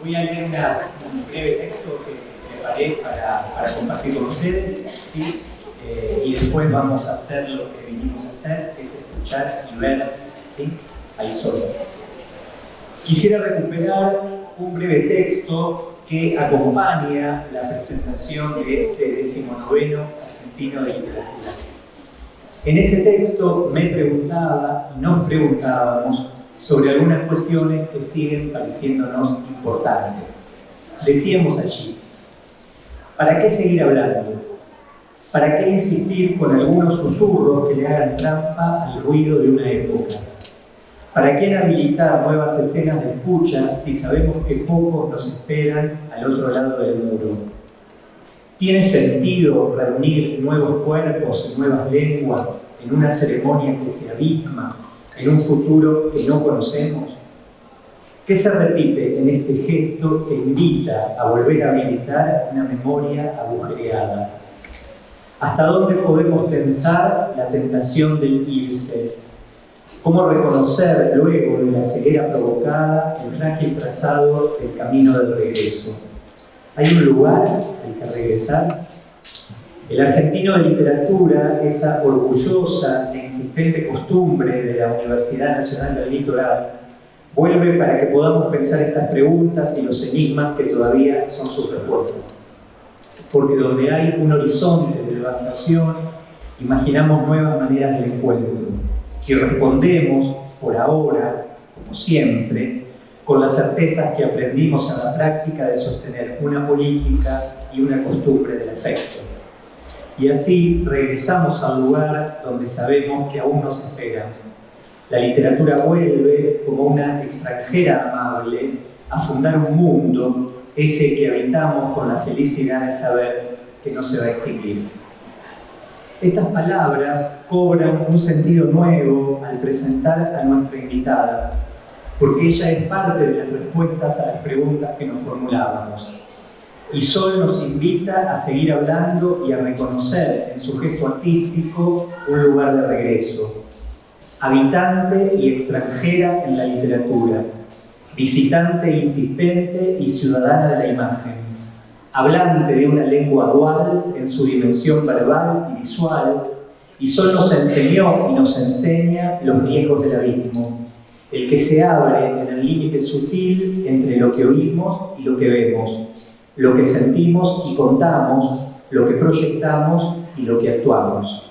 Voy a leer un breve texto que preparé para compartir con ustedes, ¿sí? Y después vamos a hacer lo que vinimos a hacer, que es escuchar y ver, ¿sí? Ahí solo. Quisiera recuperar un breve texto que acompaña la presentación de este 19º Argentino de Literatura. En ese texto me preguntaba y nos preguntábamos sobre algunas cuestiones que siguen pareciéndonos importantes. Decíamos allí, ¿para qué seguir hablando? ¿Para qué insistir con algunos susurros que le hagan trampa al ruido de una época? ¿Para qué habilitar nuevas escenas de escucha si sabemos que pocos nos esperan al otro lado del muro? ¿Tiene sentido reunir nuevos cuerpos y nuevas lenguas en una ceremonia que se abisma en un futuro que no conocemos? ¿Qué se repite en este gesto que invita a volver a habilitar una memoria agujereada? ¿Hasta dónde podemos tensar la tentación del irse? ¿Cómo reconocer luego de la ceguera provocada el frágil trazado del camino del regreso? ¿Hay un lugar al que regresar? El Argentino de Literatura, esa orgullosa e insistente costumbre de la Universidad Nacional del Litoral, vuelve para que podamos pensar estas preguntas y los enigmas que todavía son sus respuestas. Porque donde hay un horizonte de levantación, imaginamos nuevas maneras del encuentro y respondemos, por ahora, como siempre, con las certezas que aprendimos en la práctica de sostener una política y una costumbre del afecto. Y así regresamos al lugar donde sabemos que aún nos esperan. La literatura vuelve como una extranjera amable a fundar un mundo, ese que habitamos con la felicidad de saber que no se va a extinguir. Estas palabras cobran un sentido nuevo al presentar a nuestra invitada, porque ella es parte de las respuestas a las preguntas que nos formulábamos. Y Sol nos invita a seguir hablando y a reconocer en su gesto artístico un lugar de regreso. Habitante y extranjera en la literatura, visitante insistente y ciudadana de la imagen, hablante de una lengua dual en su dimensión verbal y visual, y Sol nos enseñó y nos enseña los riesgos del abismo, el que se abre en el límite sutil entre lo que oímos y lo que vemos, lo que sentimos y contamos, lo que proyectamos y lo que actuamos.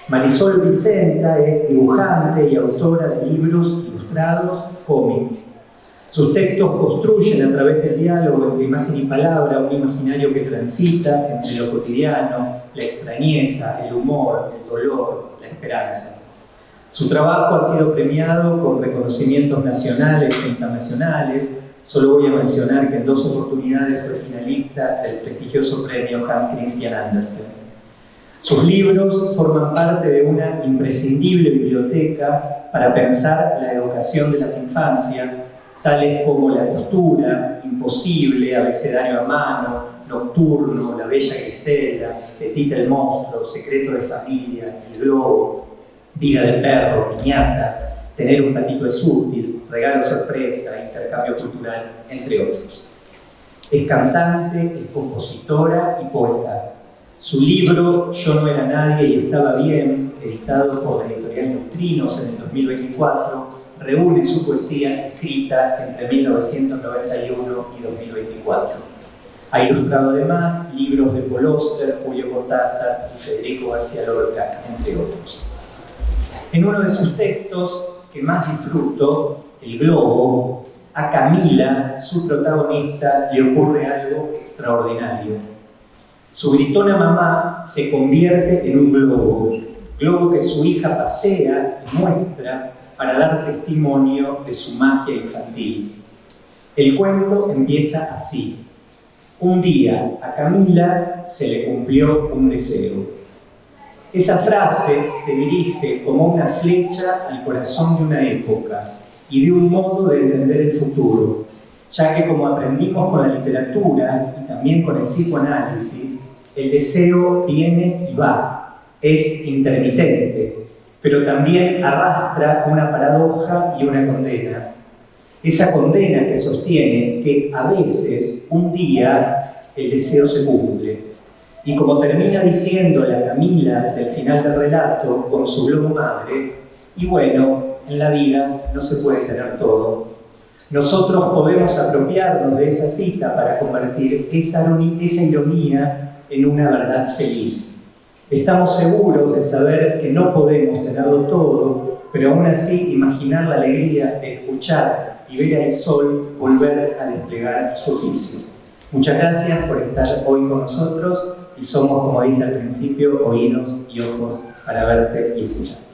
Marisol Vicenta es dibujante y autora de libros ilustrados, cómics. Sus textos construyen a través del diálogo entre imagen y palabra un imaginario que transita entre lo cotidiano, la extrañeza, el humor, el dolor, la esperanza. Su trabajo ha sido premiado con reconocimientos nacionales e internacionales. Solo voy a mencionar que en 2 oportunidades fue finalista del prestigioso premio Hans Christian Andersen. Sus libros forman parte de una imprescindible biblioteca para pensar la educación de las infancias, tales como La costura, Imposible, Abecedario a mano, Nocturno, La bella Griselda, Petita el monstruo, Secreto de familia, El globo, Vida de perro, Piñatas, Tener un patito es útil, Regalo sorpresa, Intercambio cultural, entre otros. Es cantante, es compositora y poeta. Su libro Yo no era nadie y estaba bien, editado por la editorial Neutrinos en el 2024, reúne su poesía escrita entre 1991 y 2024. Ha ilustrado además libros de Paul Auster, Julio Cortázar y Federico García Lorca, entre otros. En uno de sus textos que más disfruto, El globo, a Camila, su protagonista, le ocurre algo extraordinario. Su gritona mamá se convierte en un globo que su hija pasea y muestra para dar testimonio de su magia infantil. El cuento empieza así. Un día a Camila se le cumplió un deseo. Esa frase se dirige como una flecha al corazón de una época y de un modo de entender el futuro, ya que como aprendimos con la literatura y también con el psicoanálisis, el deseo viene y va, es intermitente, pero también arrastra una paradoja y una condena. Esa condena que sostiene que a veces, un día, el deseo se cumple. Y como termina diciendo la Camila del final del relato con su globo madre, y bueno, en la vida no se puede tener todo. Nosotros podemos apropiarnos de esa cita para convertir esa ironía en una verdad feliz. Estamos seguros de saber que no podemos tenerlo todo, pero aún así imaginar la alegría de escuchar y ver al sol volver a desplegar su oficio. Muchas gracias por estar hoy con nosotros y somos, como dije al principio, oídos y ojos para verte y escucharte.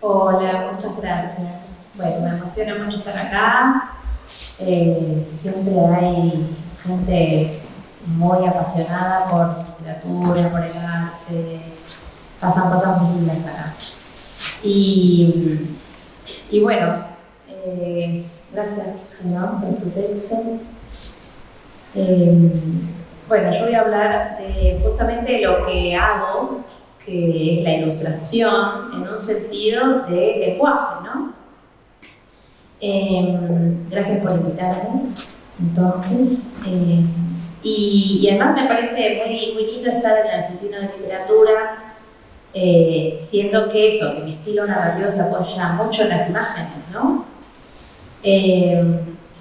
Hola, muchas gracias. Bueno, me emociona mucho estar acá. Siempre hay gente muy apasionada por la literatura, por el arte. Pasan cosas muy lindas acá. Y bueno, gracias, ¿no?, por tu texto. Bueno, yo voy a hablar de justamente lo que hago, que es la ilustración en un sentido de lenguaje, ¿no? Gracias por invitarme. Entonces, y además me parece muy lindo estar en el Argentino de Literatura, siendo que eso, que mi estilo narrativo se apoya mucho en las imágenes, ¿no?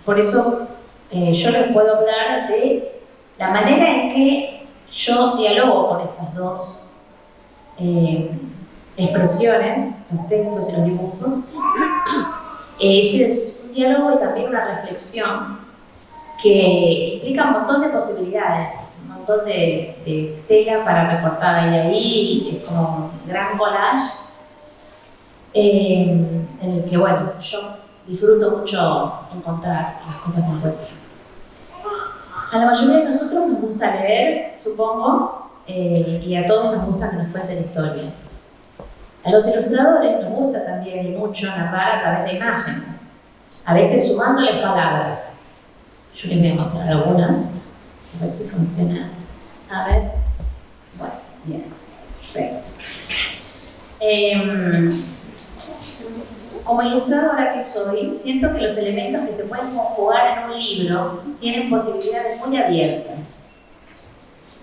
Por eso yo les puedo hablar de la manera en que yo dialogo con estas dos expresiones, los textos y los dibujos. Es un diálogo y también una reflexión que implica un montón de posibilidades, un montón de tela para recortar ahí, es como un gran collage en el que, bueno, yo disfruto mucho encontrar las cosas que encuentro. A la mayoría de nosotros nos gusta leer, supongo, y a todos nos gusta que nos cuenten historias. A los ilustradores nos gusta también y mucho narrar a través de imágenes, a veces sumándoles palabras. Yo les voy a mostrar algunas, a ver si funciona. A ver, bueno, bien, perfecto. Como ilustradora que soy, siento que los elementos que se pueden conjugar en un libro tienen posibilidades muy abiertas.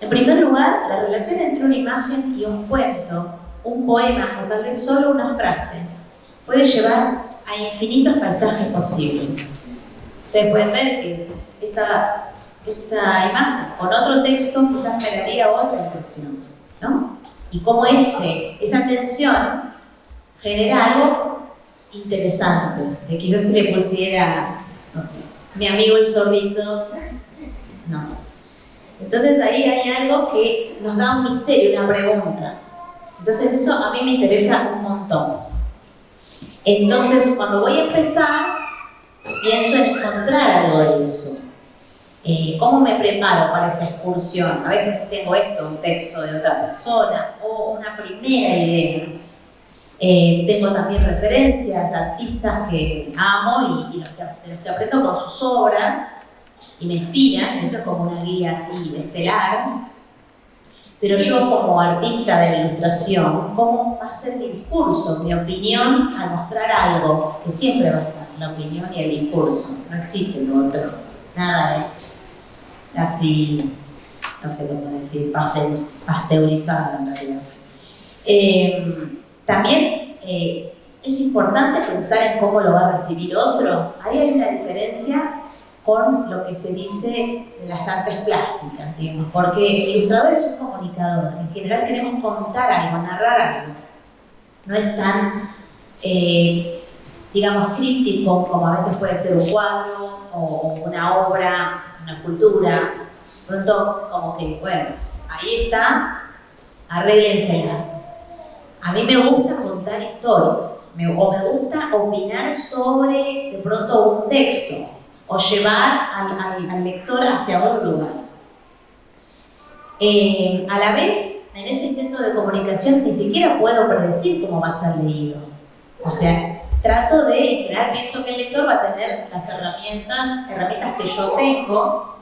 En primer lugar, la relación entre una imagen y un cuento, un poema o tal vez solo una frase puede llevar a infinitos paisajes posibles. Ustedes pueden ver que esta imagen con otro texto quizás me daría otra impresión, ¿no? Y cómo esa tensión genera algo interesante, que quizás se le pusiera, no sé, mi amigo el zorrito, no. Entonces ahí hay algo que nos da un misterio, una pregunta. Entonces eso a mí me interesa un montón. Entonces cuando voy a empezar, pienso en encontrar algo de eso. ¿Cómo me preparo para esa excursión? A veces tengo un texto de otra persona o una primera idea. Tengo también referencias, artistas que amo y de los que aprendo con sus obras y me inspiran, eso es como una guía así estelar. Pero yo como artista de la ilustración, ¿cómo va a ser mi discurso, mi opinión al mostrar algo? Que siempre va a estar la opinión y el discurso, no existe lo otro, nada es así, no sé cómo decir, pasteurizado en realidad. También es importante pensar en cómo lo va a recibir otro. Ahí hay una diferencia con lo que se dice en las artes plásticas, digamos, porque el ilustrador es un comunicador. En general queremos contar algo, narrar algo. No es tan, digamos, críptico como a veces puede ser un cuadro o una obra, una escultura. Pronto, como que, bueno, ahí está, arréglensela. A mí me gusta contar historias, o me gusta opinar sobre, de pronto, un texto, o llevar al lector hacia otro lugar. A la vez, en ese intento de comunicación, ni siquiera puedo predecir cómo va a ser leído. O sea, trato de, en general, pienso que el lector va a tener las herramientas que yo tengo,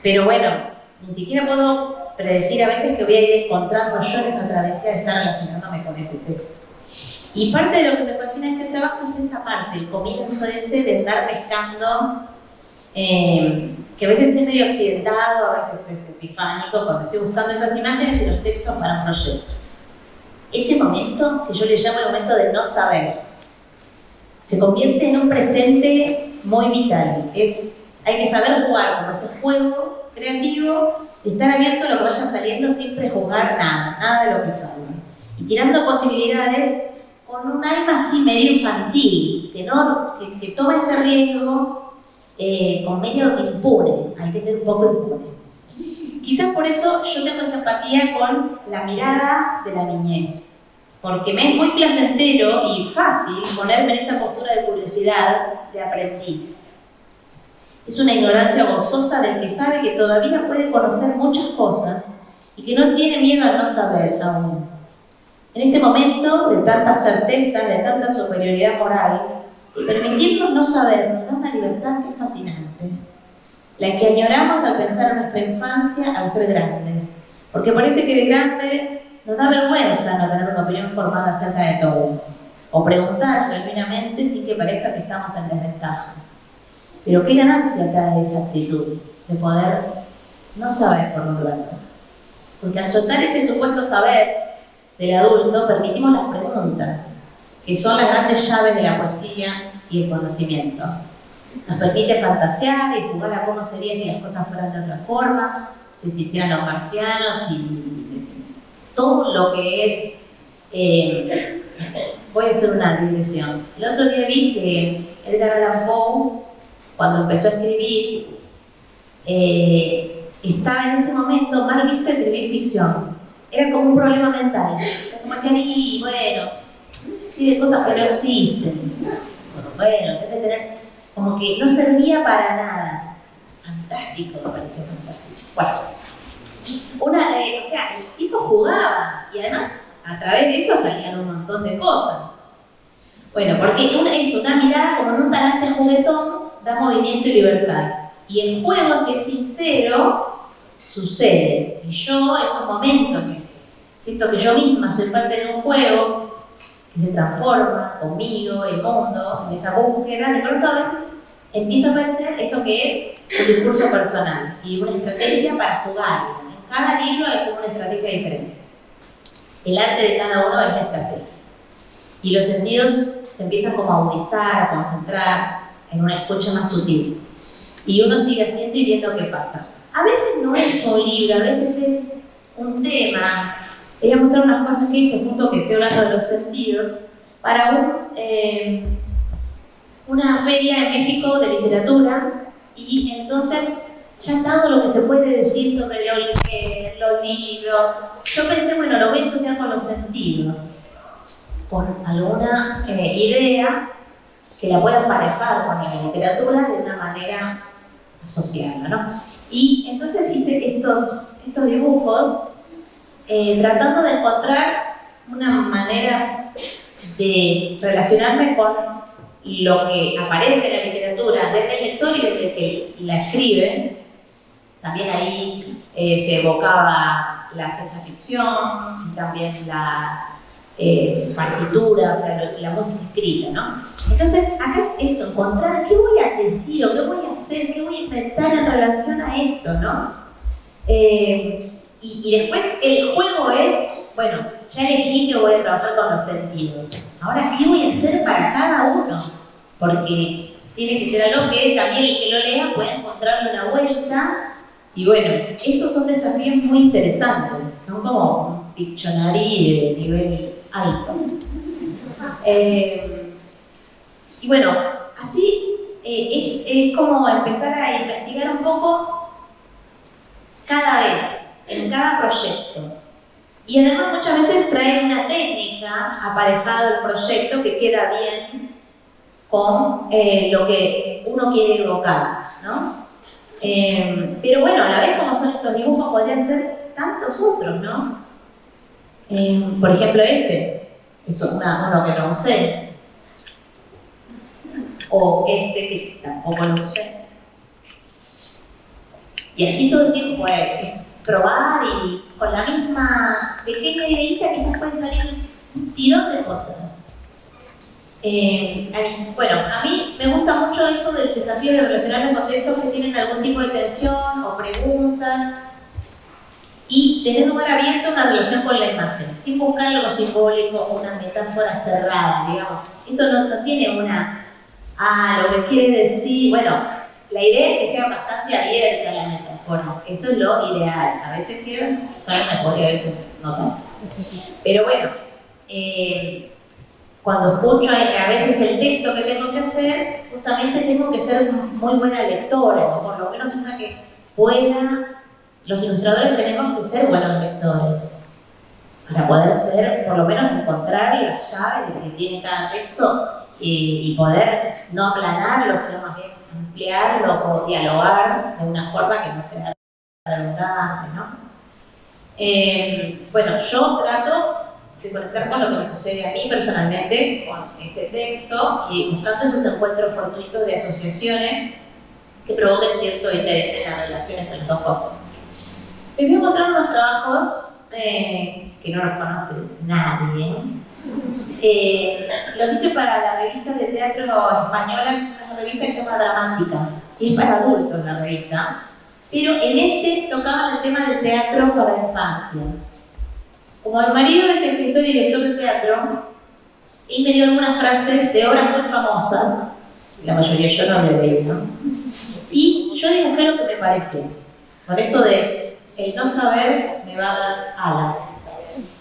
pero bueno, Ni siquiera puedo predecir a veces que voy a ir encontrando yo en esa travesía de estar relacionándome con ese texto. Y parte de lo que me fascina de este trabajo es esa parte, el comienzo ese de estar pescando, que a veces es medio accidentado, a veces es epifánico, cuando estoy buscando esas imágenes y los textos para un proyecto. Ese momento, que yo le llamo el momento de no saber, se convierte en un presente muy vital. Hay que saber jugar como ese juego creativo, estar abierto a lo que vaya saliendo, siempre juzgar nada de lo que salga. Y tirando posibilidades con un alma así medio infantil, que toma ese riesgo con medio impune, hay que ser un poco impune. Quizás por eso yo tengo esa empatía con la mirada de la niñez, porque me es muy placentero y fácil ponerme en esa postura de curiosidad, de aprendiz. Es una ignorancia gozosa del que sabe que todavía puede conocer muchas cosas y que no tiene miedo a no saber aún. En este momento de tanta certeza, de tanta superioridad moral, permitirnos no saber nos da una libertad que es fascinante, la que añoramos al pensar en nuestra infancia al ser grandes, porque parece que de grande nos da vergüenza no tener una opinión formada acerca de todo, o preguntar genuinamente sin que parezca que estamos en desventaja. Pero qué ganancia trae esa actitud de poder no saber por un rato, porque al soltar ese supuesto saber del adulto, permitimos las preguntas, que son las grandes llaves de la poesía y el conocimiento. Nos permite fantasear y jugar a cómo sería si las cosas fueran de otra forma, si existieran los marcianos y todo lo que es... voy a hacer una digresión. El otro día vi que Edgar Allan Poe, cuando empezó a escribir, estaba en ese momento mal visto escribir ficción. Era como un problema mental. Como decían, y bueno, sí, de cosas que no existen. Bueno, debe tener, como que no servía para nada. Fantástico, me pareció fantástico. Bueno, o sea, el tipo jugaba y además a través de eso salían un montón de cosas. Bueno, porque una mirada como en un talante juguetón da movimiento y libertad. Y el juego, si es sincero, sucede. Y yo, esos momentos, siento que yo misma soy parte de un juego que se transforma conmigo, el mundo, en esa búsqueda, de pronto a veces empieza a aparecer eso que es el discurso personal y una estrategia para jugar. En cada libro hay como una estrategia diferente. El arte de cada uno es la estrategia. Y los sentidos se empiezan como a agudizar, a concentrar en una escucha más sutil. Y uno sigue haciendo y viendo qué pasa. A veces no es un libro, a veces es un tema. Voy a mostrar unas cosas que hice justo que estoy hablando de los sentidos para una feria en México de literatura, y entonces ya todo lo que se puede decir sobre los libros, yo pensé, bueno, lo voy a asociar con los sentidos, con alguna idea que la pueda emparejar con la literatura de una manera asociada, ¿no? Y entonces hice estos dibujos tratando de encontrar una manera de relacionarme con lo que aparece en la literatura desde el lector y desde el que la escribe. También ahí se evocaba la ciencia ficción, también la partitura, o sea, la música escrita, ¿no? Entonces, acá es eso, encontrar qué voy a decir o qué voy a hacer, qué voy a inventar en relación a esto, ¿no? Y después el juego es, bueno, ya elegí que voy a trabajar con los sentidos. Ahora, ¿qué voy a hacer para cada uno? Porque tiene que ser algo que también el que lo lea pueda encontrarle una vuelta. Y bueno, esos son desafíos muy interesantes. Son como un Pictionary de nivel alto. Y bueno, así es como empezar a investigar un poco cada vez, en cada proyecto. Y además muchas veces trae una técnica aparejada al proyecto que queda bien con lo que uno quiere evocar, ¿no? Pero bueno, a la vez como son estos dibujos podrían ser tantos otros, ¿no? Por ejemplo este, es uno que no usé. O este que tampoco lo usé. Y así todo el tiempo probar y con la misma pequeña ideita quizás pueden salir un tirón de cosas. A mí me gusta mucho eso del desafío de relacionarme con textos que tienen algún tipo de tensión o preguntas y tener lugar abierto a una relación con la imagen, sin buscar algo simbólico o una metáfora cerrada, digamos. Esto no tiene lo que quiere decir, bueno, la idea es que sea bastante abierta la metáfora, eso es lo ideal. A veces queda mejor y a veces no tanto. Pero bueno, cuando escucho a veces el texto que tengo que hacer, justamente tengo que ser muy buena lectora, o por lo menos una que pueda. Los ilustradores tenemos que ser buenos lectores para poder por lo menos encontrar las llaves que tiene cada texto y poder no aplanarlo, sino más bien ampliarlo o dialogar de una forma que no sea redundante, ¿no? Yo trato de conectar con lo que me sucede a mí personalmente con ese texto y buscando esos encuentros fortuitos de asociaciones que provoquen cierto interés en la relación entre las dos cosas. Les voy a mostrar unos trabajos que no los conoce nadie. Los hice para la revista de teatro española, una revista que se llama Dramática, que es para adultos la revista, pero en ese tocaban el tema del teatro para infancias. Como mi marido es escritor y director de teatro, él me dio algunas frases de obras muy famosas, la mayoría yo no le leí, ¿no? Y yo dibujé lo que me pareció, con esto de el no saber me va a dar alas.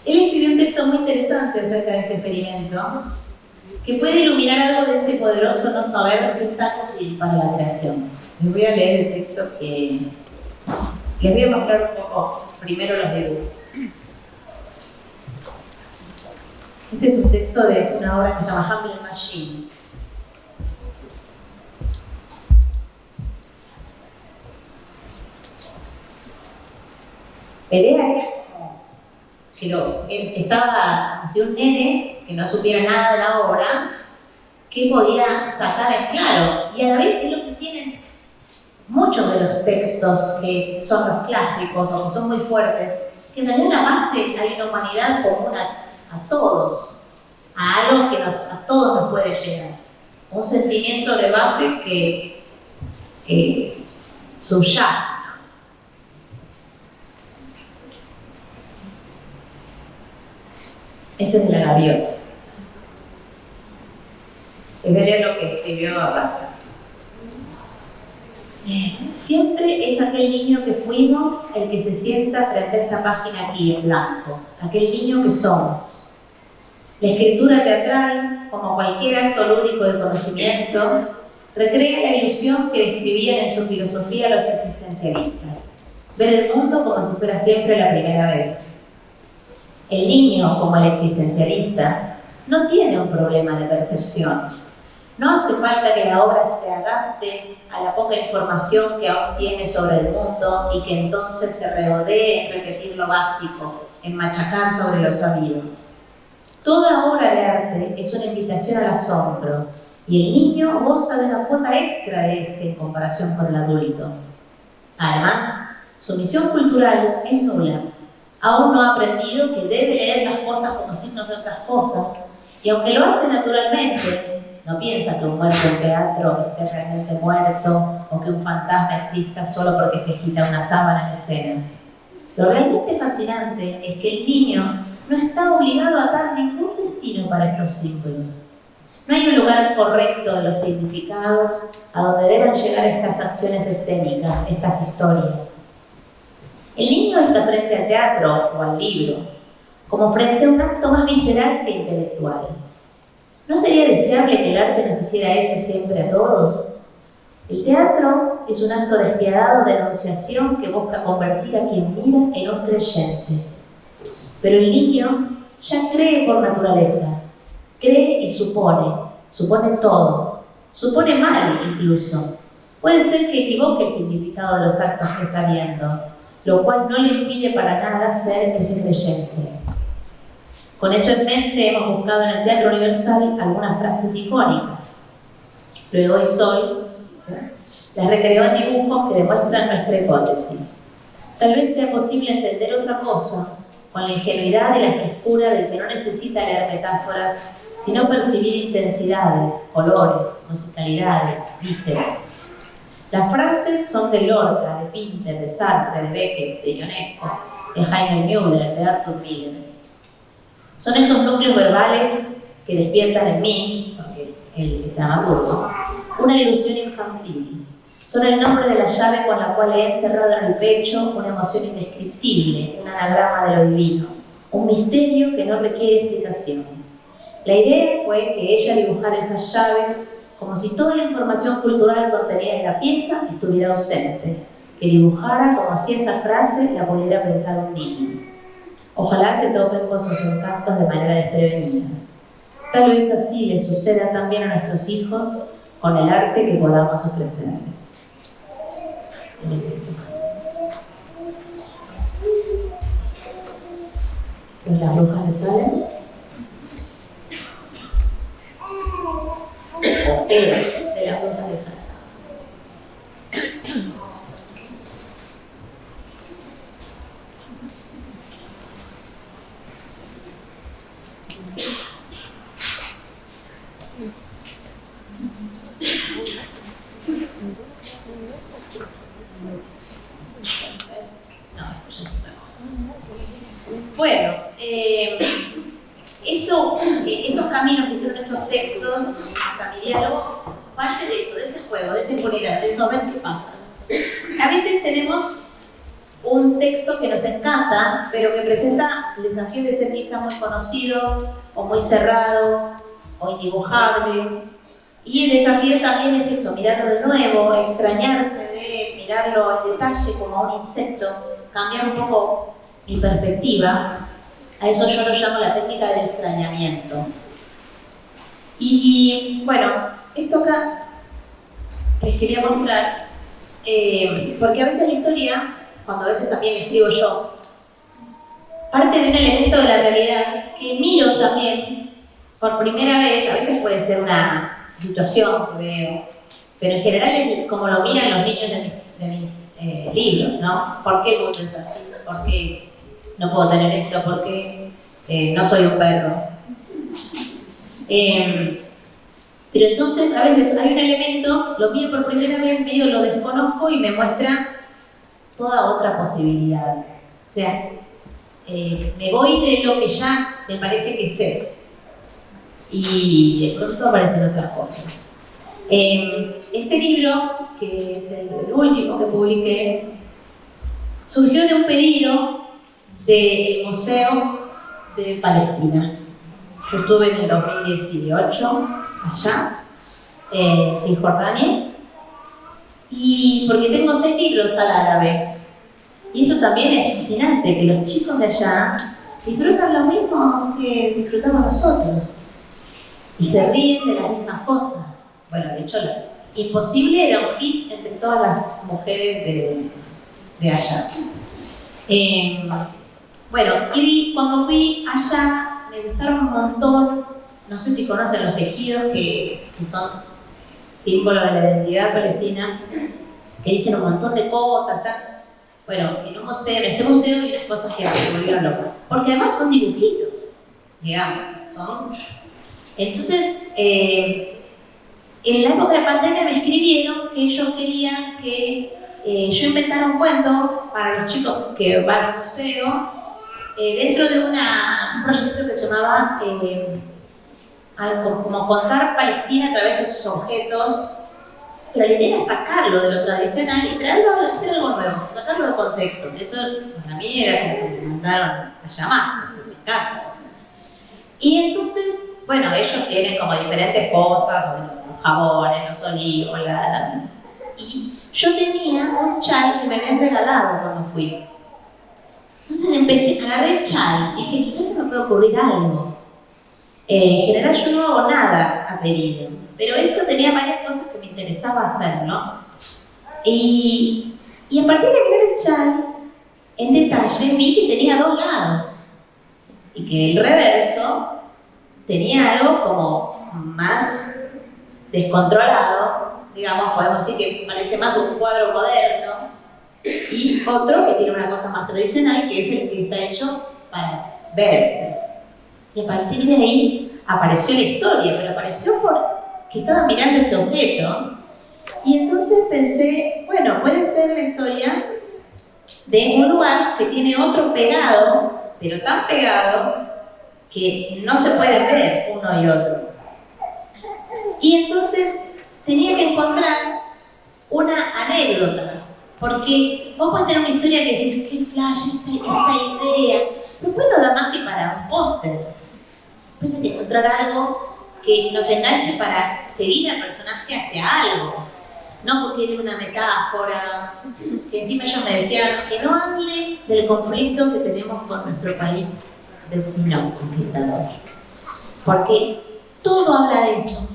Él escribió un texto muy interesante acerca de este experimento, que puede iluminar algo de ese poderoso no saber que es tan útil para la creación. Les voy a leer el texto que les voy a mostrar un poco primero los dibujos. Este es un texto de una obra que se llama Hamlet Machine. La idea era como que estaba como si un nene que no supiera nada de la obra, que podía sacar en claro. Y a la vez es lo que tienen muchos de los textos que son los clásicos o que son muy fuertes, que en realidad en la base hay una humanidad común a todos, a algo que a todos nos puede llegar. Un sentimiento de base que subyace. Esto es de la gaviota. Les voy a leer lo que escribió Aparte. Siempre es aquel niño que fuimos el que se sienta frente a esta página aquí en blanco, aquel niño que somos. La escritura teatral, como cualquier acto lúdico de conocimiento, recrea la ilusión que describían en su filosofía los existencialistas: ver el mundo como si fuera siempre la primera vez. El niño, como el existencialista, no tiene un problema de percepción. No hace falta que la obra se adapte a la poca información que aún tiene sobre el mundo y que entonces se regodee en repetir lo básico, en machacar sobre lo sabido. Toda obra de arte es una invitación al asombro y el niño goza de una cuota extra de este en comparación con el adulto. Además, su misión cultural es nula. Aún no ha aprendido que debe leer las cosas como signos de otras cosas, y aunque lo hace naturalmente, no piensa que un muerto en teatro esté realmente muerto o que un fantasma exista solo porque se agita una sábana en escena. Lo realmente fascinante es que el niño no está obligado a dar ningún destino para estos símbolos. No hay un lugar correcto de los significados a donde deban llegar estas acciones escénicas, estas historias. El niño está frente al teatro o al libro, como frente a un acto más visceral que intelectual. ¿No sería deseable que el arte nos hiciera eso siempre a todos? El teatro es un acto despiadado de enunciación que busca convertir a quien mira en un creyente. Pero el niño ya cree por naturaleza, cree y supone todo, supone mal incluso. Puede ser que equivoque el significado de los actos que está viendo, lo cual no le impide para nada ser ese creyente. Con eso en mente hemos buscado en el Teatro Universal algunas frases icónicas. Luego y soy, Las recreó en dibujos que demuestran nuestra hipótesis. Tal vez sea posible entender otra cosa con la ingenuidad y la frescura del que no necesita leer metáforas, sino percibir intensidades, colores, musicalidades, vísceras. Las frases son de Lorca, de Pinter, de Sartre, de Beckett, de Ionesco, de Heiner Müller, de Arthur Miller. Son esos núcleos verbales que despiertan en mí, porque él se llama Burgo, una ilusión infantil. Son el nombre de la llave con la cual he encerrado en el pecho una emoción indescriptible, un anagrama de lo divino, un misterio que no requiere explicación. La idea fue que ella dibujara esas llaves como si toda la información cultural contenida en la pieza estuviera ausente, que dibujara como si esa frase la pudiera pensar un niño. Ojalá se topen con sus encantos de manera desprevenida. Tal vez así les suceda también a nuestros hijos con el arte que podamos ofrecerles. Entonces las brujas le salen. O era de las brujas de salen. Bueno, esos caminos que hicieron esos textos, mi diálogo, parte de eso, de ese juego, de esa impunidad, de eso, a ver qué pasa. A veces tenemos un texto que nos encanta, pero que presenta el desafío de ser quizá muy conocido, o muy cerrado, o indibujable. Y el desafío también es eso, mirarlo de nuevo, extrañarse de mirarlo en detalle como a un insecto, cambiar un poco mi perspectiva. A eso yo lo llamo la técnica del extrañamiento. Y bueno, esto acá les quería mostrar, porque a veces la historia, cuando a veces también escribo yo, parte de un elemento de la realidad que miro también por primera vez. A veces puede ser una situación que veo, pero en general es como lo miran los niños de mis libros, ¿no? ¿Por qué el mundo es así? ¿Por qué no puedo tener esto? ¿Por qué no soy un perro? Pero entonces a veces hay un elemento, lo miro por primera vez, medio lo desconozco y me muestra toda otra posibilidad. O sea, me voy de lo que ya me parece que sé y de pronto aparecen otras cosas. Este libro, que es el último que publiqué, surgió de un pedido del Museo de Palestina. Yo estuve en el 2018 allá, en Cisjordania, y porque tengo 6 libros al árabe. Y eso también es fascinante, que los chicos de allá disfrutan lo mismo que disfrutamos nosotros. Y se ríen de las mismas cosas. Bueno, de hecho, Imposible era un hit entre todas las mujeres de allá. Bueno, y cuando fui allá, me gustaron un montón. No sé si conocen los tejidos que son símbolos de la identidad palestina, que dicen un montón de cosas, tal. Bueno, en este museo hay unas cosas que me volvieron locas. Porque además son dibujitos, digamos. Entonces, en la época de pandemia me escribieron que ellos querían que yo inventara un cuento para los chicos que van al museo, dentro de un proyecto que se llamaba algo como contar Palestina a través de sus objetos. Pero la idea era sacarlo de lo tradicional y traerlo a hacer algo nuevo, sacarlo de contexto. Eso para mí era como que me mandaron a llamar, porque me encanta. Y entonces, bueno, ellos tienen como diferentes cosas, los jabones, los olivos, y yo tenía un chal que me habían regalado cuando fui. Entonces agarré el chal y dije, quizás se me puede ocurrir algo. En general yo no hago nada a pedido, pero esto tenía varias cosas que me interesaba hacer, ¿no? Y a partir de mirar el chal, en detalle, vi que tenía 2 lados y que el reverso tenía algo como más descontrolado digamos, podemos decir que parece más un cuadro moderno, y otro que tiene una cosa más tradicional, que es el que está hecho para verse. Y a partir de ahí apareció la historia, pero apareció porque estaba mirando este objeto. Y entonces pensé, bueno, puede ser la historia de un lugar que tiene otro pegado, pero tan pegado que no se pueden ver uno y otro. Y entonces tenía que encontrar una anécdota, porque vos podés tener una historia que decís, qué flash esta idea, pero pues no da más que para un póster. Pues hay que encontrar algo que nos enganche para seguir al personaje hacia algo, no porque tiene una metáfora, que encima ellos me decían que no hable del conflicto que tenemos con nuestro país vecino conquistador, porque todo habla de eso.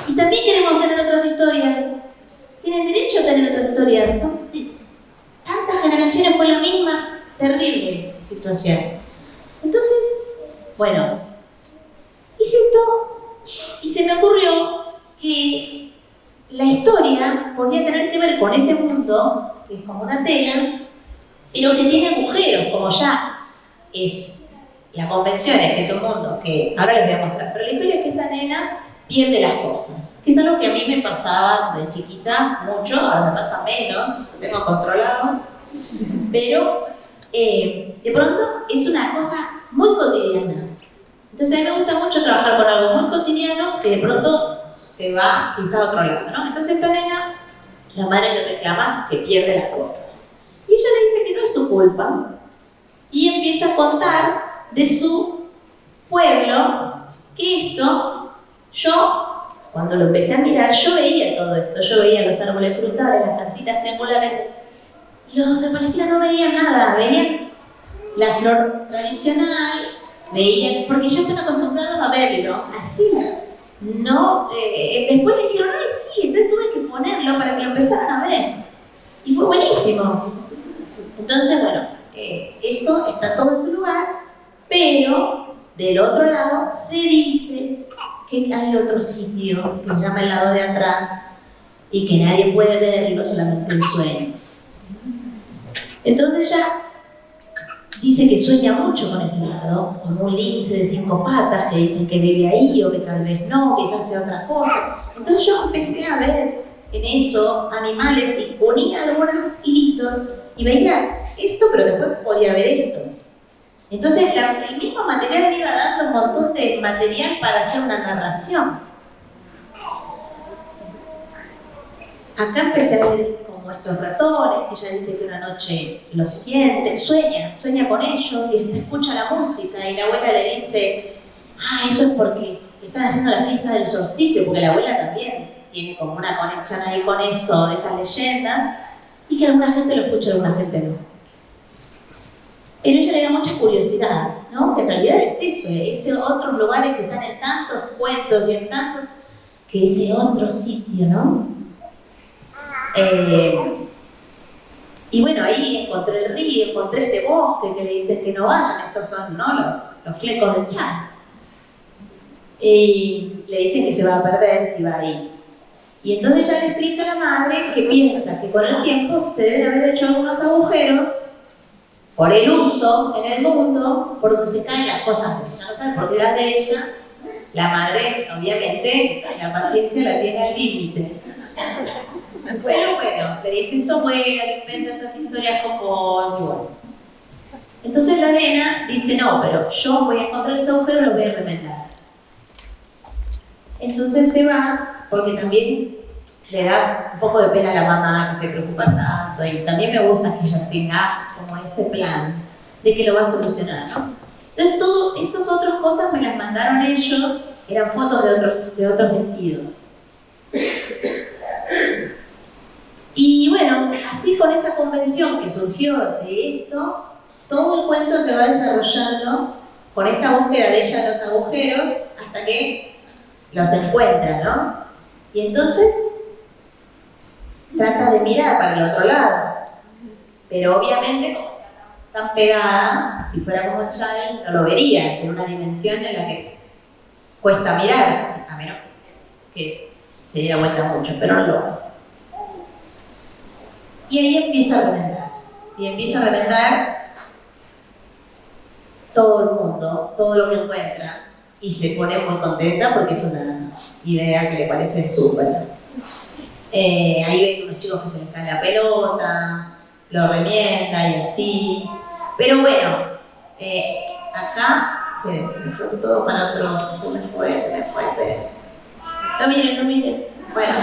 Y también queremos tener otras historias. Tienen derecho a tener otras historias. Son tantas generaciones con la misma terrible situación. Entonces, bueno, hice esto y se me ocurrió que la historia podía tener que ver con ese mundo, que es como una tela, pero que tiene agujeros, como ya es la convención, es que es un mundo que ahora les voy a mostrar. Pero la historia es que esta nena pierde las cosas, que es algo que a mí me pasaba de chiquita mucho, ahora me pasa menos, lo tengo controlado, pero de pronto es una cosa muy cotidiana. Entonces a mí me gusta mucho trabajar con algo muy cotidiano que de pronto se va quizá a otro lado, ¿no? Entonces esta nena, la madre le reclama que pierde las cosas. Y ella le dice que no es su culpa y empieza a contar de su pueblo, que esto, yo, cuando lo empecé a mirar, yo veía todo esto, yo veía los árboles frutales, las casitas triangulares. Los de Palestina no veían nada, veían la flor tradicional, veían, porque ya están acostumbrados a verlo así. No, después le dijeron, ay sí, entonces tuve que ponerlo para que lo empezaran a ver. Y fue buenísimo. Entonces, bueno, esto está todo en su lugar, pero del otro lado se dice que hay otro sitio que se llama el lado de atrás y que nadie puede verlo, solamente en sueños. Entonces ella dice que sueña mucho con ese lado, con un lince de 5 patas que dicen que vive ahí o que tal vez no, quizás hace otra cosa. Entonces yo empecé a ver en eso animales y ponía algunos hilitos y veía esto, pero después podía ver esto. Entonces el mismo material me iba dando un montón de material para hacer una narración. Acá empecé a ver como estos ratones, que ella dice que una noche los siente, sueña con ellos y escucha la música y la abuela le dice, eso es porque están haciendo la fiesta del solsticio, porque la abuela también tiene como una conexión ahí con eso, de esas leyendas, y que alguna gente lo escucha y alguna gente no. Pero ella le da mucha curiosidad, ¿no? Que en realidad es eso, esos otros lugares que están en tantos cuentos y en tantos, que ese otro sitio, ¿no? Y bueno, ahí encontré el río, encontré este bosque que le dicen que no vayan, estos son, ¿no? los flecos del Chad. Y le dicen que se va a perder si va ahí. Y entonces ella le explica a la madre que piensa que con el tiempo se deben haber hecho algunos agujeros por el uso en el mundo, por donde se caen las cosas, porque ella no sabe por qué eran de ella. La madre, obviamente, la paciencia la tiene al límite. Pero bueno, le dice esto vuela, le inventa esas historias como bueno. Entonces la nena dice, no, pero yo voy a encontrar ese agujero y lo voy a remendar. Entonces se va, porque también le da un poco de pena a la mamá que se preocupa tanto, y también me gusta que ella tenga como ese plan de que lo va a solucionar, ¿no? Entonces todas estas otras cosas me las mandaron ellos, eran fotos de otros vestidos. Y bueno, así con esa convención que surgió de esto, todo el cuento se va desarrollando con esta búsqueda de ella de los agujeros hasta que los encuentra, ¿no? Y entonces trata de mirar para el otro lado, pero obviamente como está tan pegada, si fuera como el Channel, no lo vería, en una dimensión en la que cuesta mirar, a menos que se diera vuelta mucho, pero no lo hace. Y ahí empieza a reventar. Y empieza a reventar todo el mundo, todo lo que encuentra. Y se pone muy contenta porque es una idea que le parece súper. Ahí ven unos chicos que se les cae la pelota, lo remienda y así. Pero bueno, acá, esperen, se me fue todo para otro, se me fue, esperen. No miren. Bueno,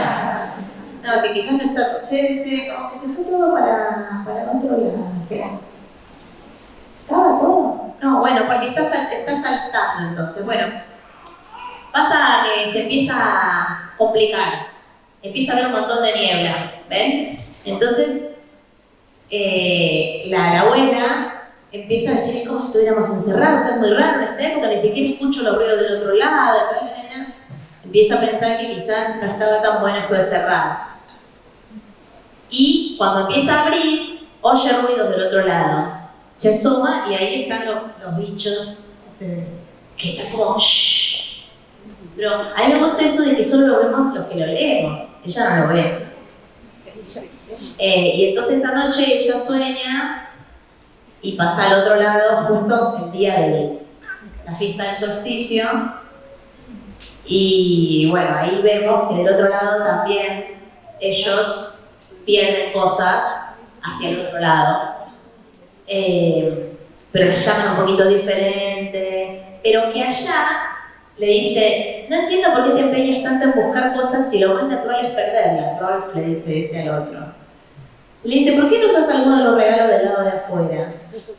no, que quizás no está todo, como que se fue todo para otro lado. ¿Estaba todo? No, bueno, porque está saltando entonces. Bueno, pasa que se empieza a complicar. Empieza a haber un montón de niebla, ¿ven? Entonces, la abuela empieza a decir, es como si estuviéramos encerrados, es muy raro en esta época, ni siquiera escucho los ruidos del otro lado, tal, la nena empieza a pensar que quizás no estaba tan bueno esto de cerrado. Y cuando empieza a abrir, oye ruidos del otro lado. Se asoma y ahí están los bichos, que están como shhh. Pero a mí me gusta eso de que solo lo vemos los que lo leemos, ella no lo ve. Y entonces esa noche ella sueña y pasa al otro lado justo el día de la fiesta del solsticio. Y bueno, ahí vemos que del otro lado también ellos pierden cosas hacia el otro lado. Pero le llaman un poquito diferente. Pero que allá le dice, no entiendo por qué te empeñas tanto en buscar cosas si lo más natural es perderlas. Rolf le dice este al otro. Le dice, ¿por qué no usas alguno de los regalos del lado de afuera?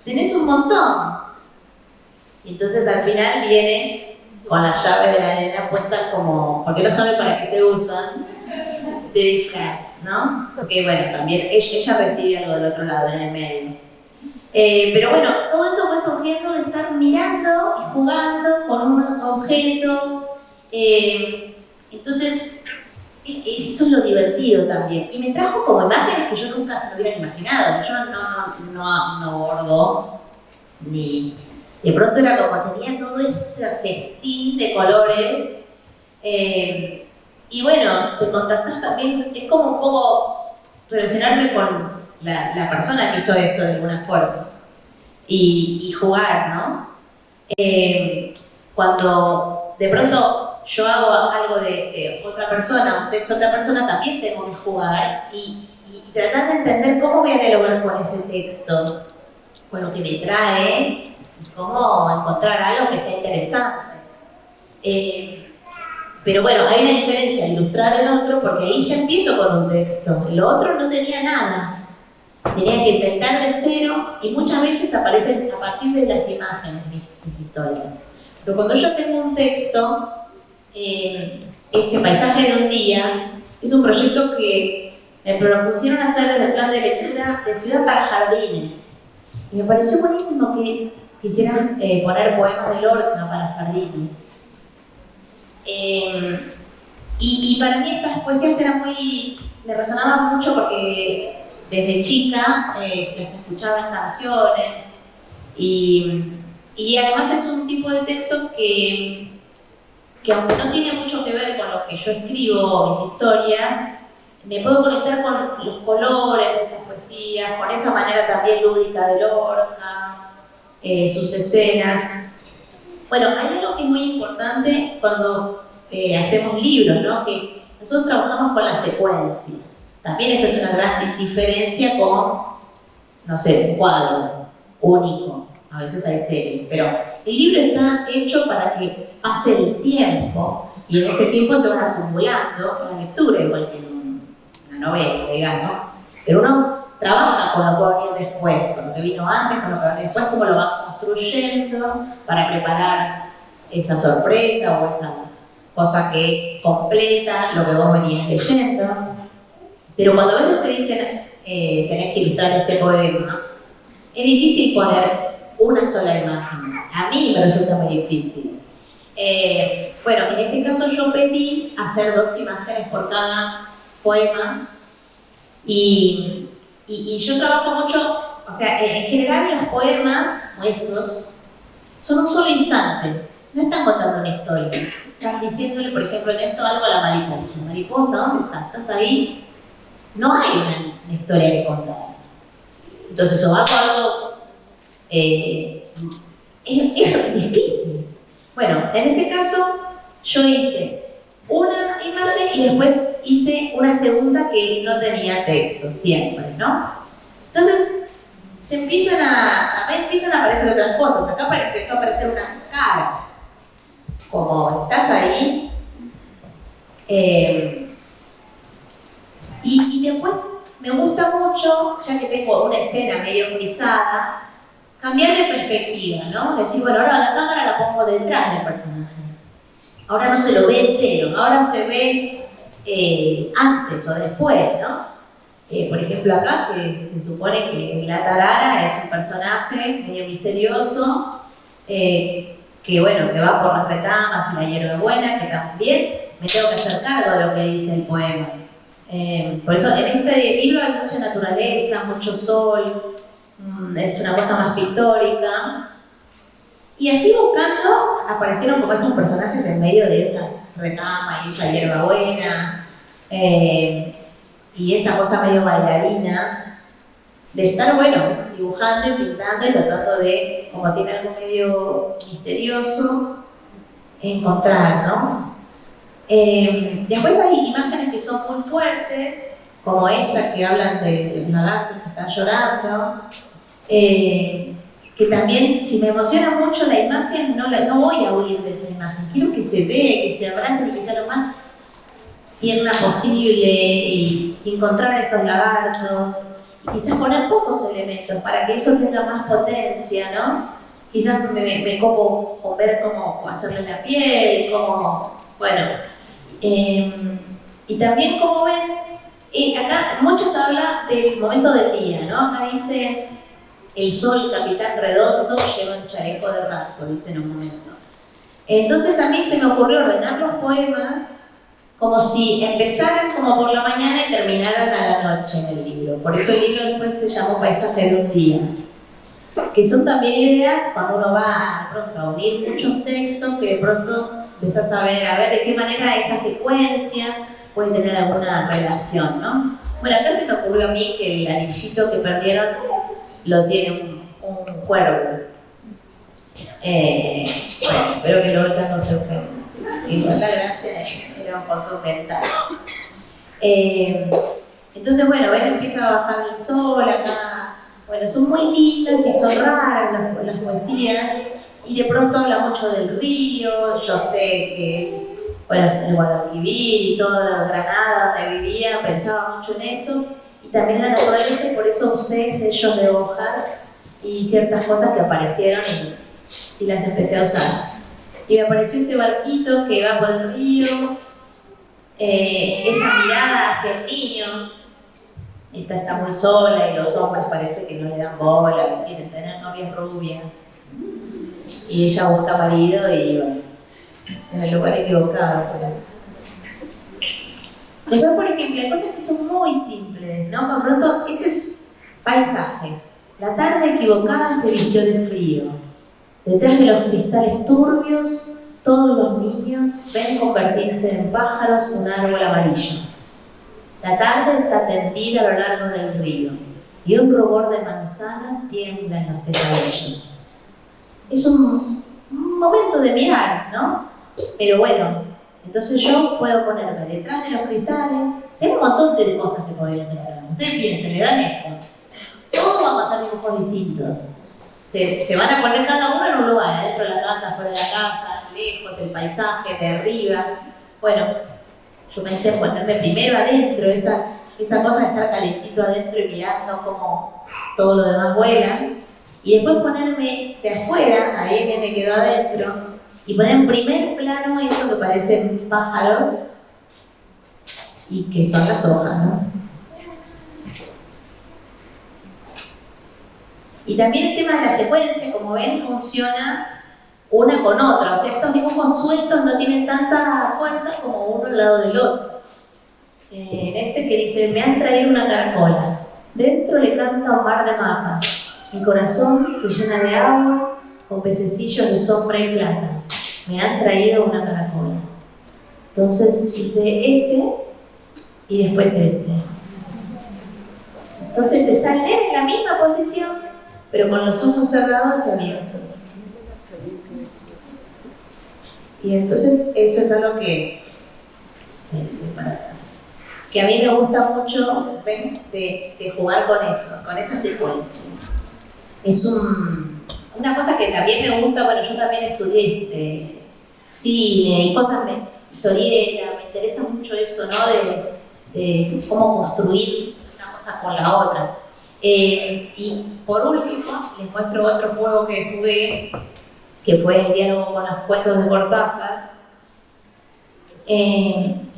Tenés un montón. Y entonces al final viene con la llave de la nena puesta como, porque no sabe para qué se usan, de disfraz, ¿no? Porque bueno, también ella recibe algo del otro lado, en el medio. Pero bueno, todo eso fue surgiendo de estar mirando y jugando con un objeto. Entonces, eso es lo divertido también. Y me trajo como imágenes que yo nunca se me hubieran imaginado. Yo no bordo, ni... De pronto era como, tenía todo este festín de colores. Y bueno, te contactas también, es como un poco relacionarme con la persona que hizo esto de alguna forma. Y jugar, ¿no? Cuando de pronto yo hago algo de otra persona, un texto de otra persona, también tengo que jugar y tratar de entender cómo voy a dialogar con ese texto, con lo que me trae, y cómo encontrar algo que sea interesante. Pero bueno, hay una diferencia, ilustrar el otro, porque ahí ya empiezo con un texto. El otro no tenía nada. Tenía que inventar de cero y muchas veces aparecen a partir de las imágenes mis historias. Pero cuando yo tengo un texto, este paisaje de un día, es un proyecto que me propusieron hacer desde el plan de lectura de Ciudad para Jardines. Y me pareció buenísimo que quisieran poner poemas de Lorca para jardines. Y para mí estas poesías eran me resonaban mucho porque desde chica las escuchaba en canciones y además es un tipo de texto que aunque no tiene mucho que ver con lo que yo escribo, mis historias, me puedo conectar con los colores de estas poesías, con esa manera también lúdica de Lorca, sus escenas. Bueno, hay algo que es muy importante cuando hacemos libros, ¿no? Que nosotros trabajamos con la secuencia. También esa es una gran diferencia con, no sé, un cuadro único. A veces hay series, pero el libro está hecho para que pase el tiempo y en ese tiempo se van acumulando la lectura, igual que en una novela, digamos. Pero uno trabaja con lo que va a venir después, con lo que vino antes, con lo que va a venir después, cómo lo va construyendo para preparar esa sorpresa o esa cosa que completa lo que vos venías leyendo. Pero cuando a veces te dicen tenés que ilustrar este poema, es difícil poner una sola imagen. A mí me resulta muy difícil. Bueno, en este caso yo pedí hacer 2 imágenes por cada poema y yo trabajo mucho, o sea, en general los poemas nuestros son un solo instante, no están contando una historia. están diciéndole, por ejemplo, en esto algo a la mariposa. Mariposa, ¿dónde estás? ¿Estás ahí? No hay una historia que contar. Entonces, o hago algo... es difícil. Bueno, en este caso, yo hice una imagen y después hice una segunda que no tenía texto, siempre, ¿no? Entonces, empiezan a aparecer otras cosas. Acá empezó a aparecer una cara. Como, ¿estás ahí? Y después me gusta mucho, ya que tengo una escena medio frisada, cambiar de perspectiva, ¿no? Decir, bueno, ahora la cámara la pongo detrás del personaje. Ahora no se lo ve entero, ahora se ve antes o después, ¿no? Por ejemplo acá, que se supone que la tarara es un personaje medio misterioso, que bueno, que va por las retamas y la hierbabuena, que también me tengo que hacer cargo de lo que dice el poema. Por eso en este libro hay mucha naturaleza, mucho sol, es una cosa más pictórica. Y así buscando, aparecieron como estos personajes en medio de esa retama y esa hierbabuena, y esa cosa medio bailarina, de estar, bueno, dibujando y pintando y tratando de, como tiene algo medio misterioso, encontrar, ¿no? Después hay imágenes que son muy fuertes, como esta que hablan de los lagartos que están llorando, que también, si me emociona mucho la imagen, no voy a huir de esa imagen. Quiero que se vea, que se abracen y que sea lo más tierna posible y encontrar esos lagartos. Y quizás poner pocos elementos para que eso tenga más potencia, ¿no? Quizás me copo con ver cómo hacerle la piel, cómo, bueno. Y también, como ven, acá muchos hablan del momento del día, ¿no? Acá dice... El sol, capitán redondo, lleva un chaleco de raso, dice en un momento. Entonces a mí se me ocurrió ordenar los poemas como si empezaran como por la mañana y terminaran a la noche en el libro. Por eso el libro después se llamó Paisaje de un día. Que son también ideas cuando uno va de pronto a unir muchos textos, que de pronto empezás a ver de qué manera esa secuencia puede tener alguna relación, ¿no? Bueno, acá se me ocurrió a mí que el anillito que perdieron lo tiene un cuervo. Bueno, espero que Lorca no se ofenda. Igual la gracia era un poco mental. Entonces, bueno, ven, empieza a bajar el sol acá. Bueno, son muy lindas y son raras las poesías. Y de pronto habla mucho del río. Yo sé que, bueno, el Guadalquivir y toda Granada donde vivía, pensaba mucho en eso. Y también la naturaleza, y por eso usé sellos de hojas y ciertas cosas que aparecieron y las empecé a usar. Y me apareció ese barquito que va por el río, esa mirada hacia el niño. Esta está muy sola y los hombres parece que no le dan bola, que quieren tener novias rubias. Y ella busca marido y bueno, en el lugar equivocado, por eso. Después, por ejemplo, hay cosas que son muy simples, ¿no? Con pronto, esto es paisaje. La tarde equivocada se vistió de frío. Detrás de los cristales turbios, todos los niños ven convertirse en pájaros un árbol amarillo. La tarde está tendida a lo largo del río y un rubor de manzana tiembla en los tejadillos. Es un momento de mirar, ¿no? Pero bueno, entonces yo puedo ponerme detrás de los cristales. Tengo un montón de cosas que podrían ser acá. Ustedes piensen, le dan esto. Todos van a pasar dibujos distintos. Se van a poner cada uno en un lugar, adentro de la casa, fuera de la casa, lejos, el paisaje, de arriba. Bueno, yo pensé en ponerme primero adentro, esa cosa de estar calentito adentro y mirando cómo todo lo demás vuela. Y después ponerme de afuera, ahí el nene quedó adentro, y poner en primer plano eso que parecen pájaros y que son las hojas, ¿no? Y también el tema de la secuencia, como ven, funciona una con otra. O sea, estos dibujos sueltos no tienen tanta fuerza como uno al lado del otro. En este que dice, me han traído una caracola. Dentro le canta un mar de mapas. Mi corazón se llena de agua con pececillos de sombra y plata. Me han traído una caracola. Entonces hice este y después este. Entonces está el nene en la misma posición, pero con los ojos cerrados y abiertos. Y entonces eso es algo que a mí me gusta mucho, ¿ven? De jugar con eso, con esa secuencia. Es una cosa que también me gusta. Bueno, yo también estudié cine y cosas historietas, me interesa mucho eso, ¿no? De cómo construir una cosa con la otra. Y por último, les muestro otro juego que jugué, que fue el diálogo con los cuentos de Cortázar.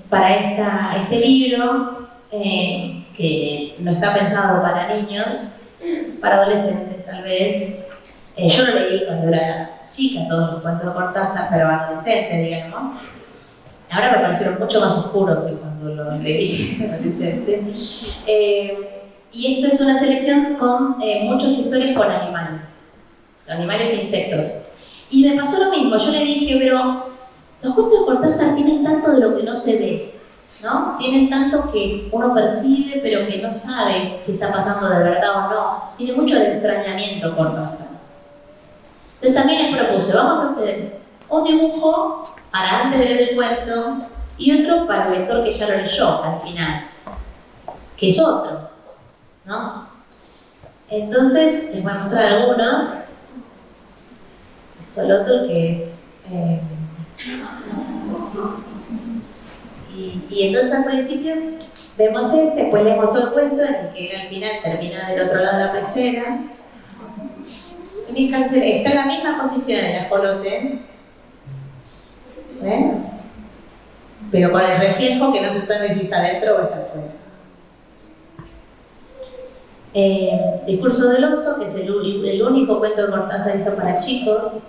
Para este libro, que no está pensado para niños, para adolescentes tal vez. Yo lo leí cuando era chica, todos los cuentos de Cortázar, pero adolescente, digamos. Ahora me parecieron mucho más oscuros que cuando lo leí adolescente. Y esto es una selección con muchas historias con animales e insectos. Y me pasó lo mismo, yo le dije, pero los cuentos de Cortázar tienen tanto de lo que no se ve, ¿no? Tienen tanto que uno percibe, pero que no sabe si está pasando de verdad o no. Tiene mucho de extrañamiento Cortázar. Entonces también les propuse, vamos a hacer un dibujo para antes de leer el cuento y otro para el lector que ya lo leyó al final, que es otro, ¿no? Entonces les voy a mostrar algunos. Solo otro que es... Y entonces al principio vemos después leemos todo el cuento en el que al final termina del otro lado de la pecera. Está en la misma posición el ajolote, ¿ven? Pero con el reflejo que no se sabe si está dentro o está afuera. Discurso del oso, que es el único cuento de Cortázar hizo para chicos.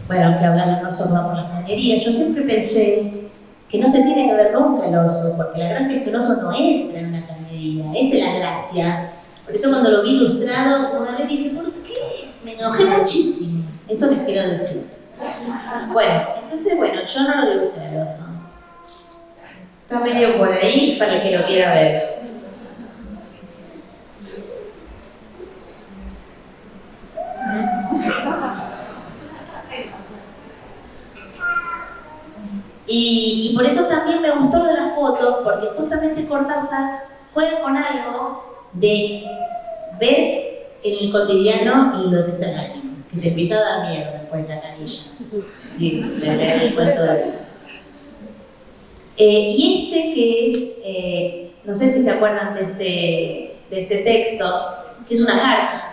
Bueno, que habla del oso va por las cañerías. Yo siempre pensé que no se tiene que ver nunca el oso, porque la gracia es que el oso no entra en una cañería. Esa es la gracia. Por eso cuando lo vi ilustrado, una vez dije, ¿por qué? Me enojé muchísimo. Eso les quiero decir. Bueno, entonces, yo no lo dibujé al oso. Está medio por ahí para el que lo quiera ver. Y por eso también me gustó lo de las fotos, porque justamente Cortázar juega con algo de ver en el cotidiano lo extraño, que te empieza a dar miedo después de la canilla. Y se lee el cuento de él. Y que es, no sé si se acuerdan de este texto, que es una carta.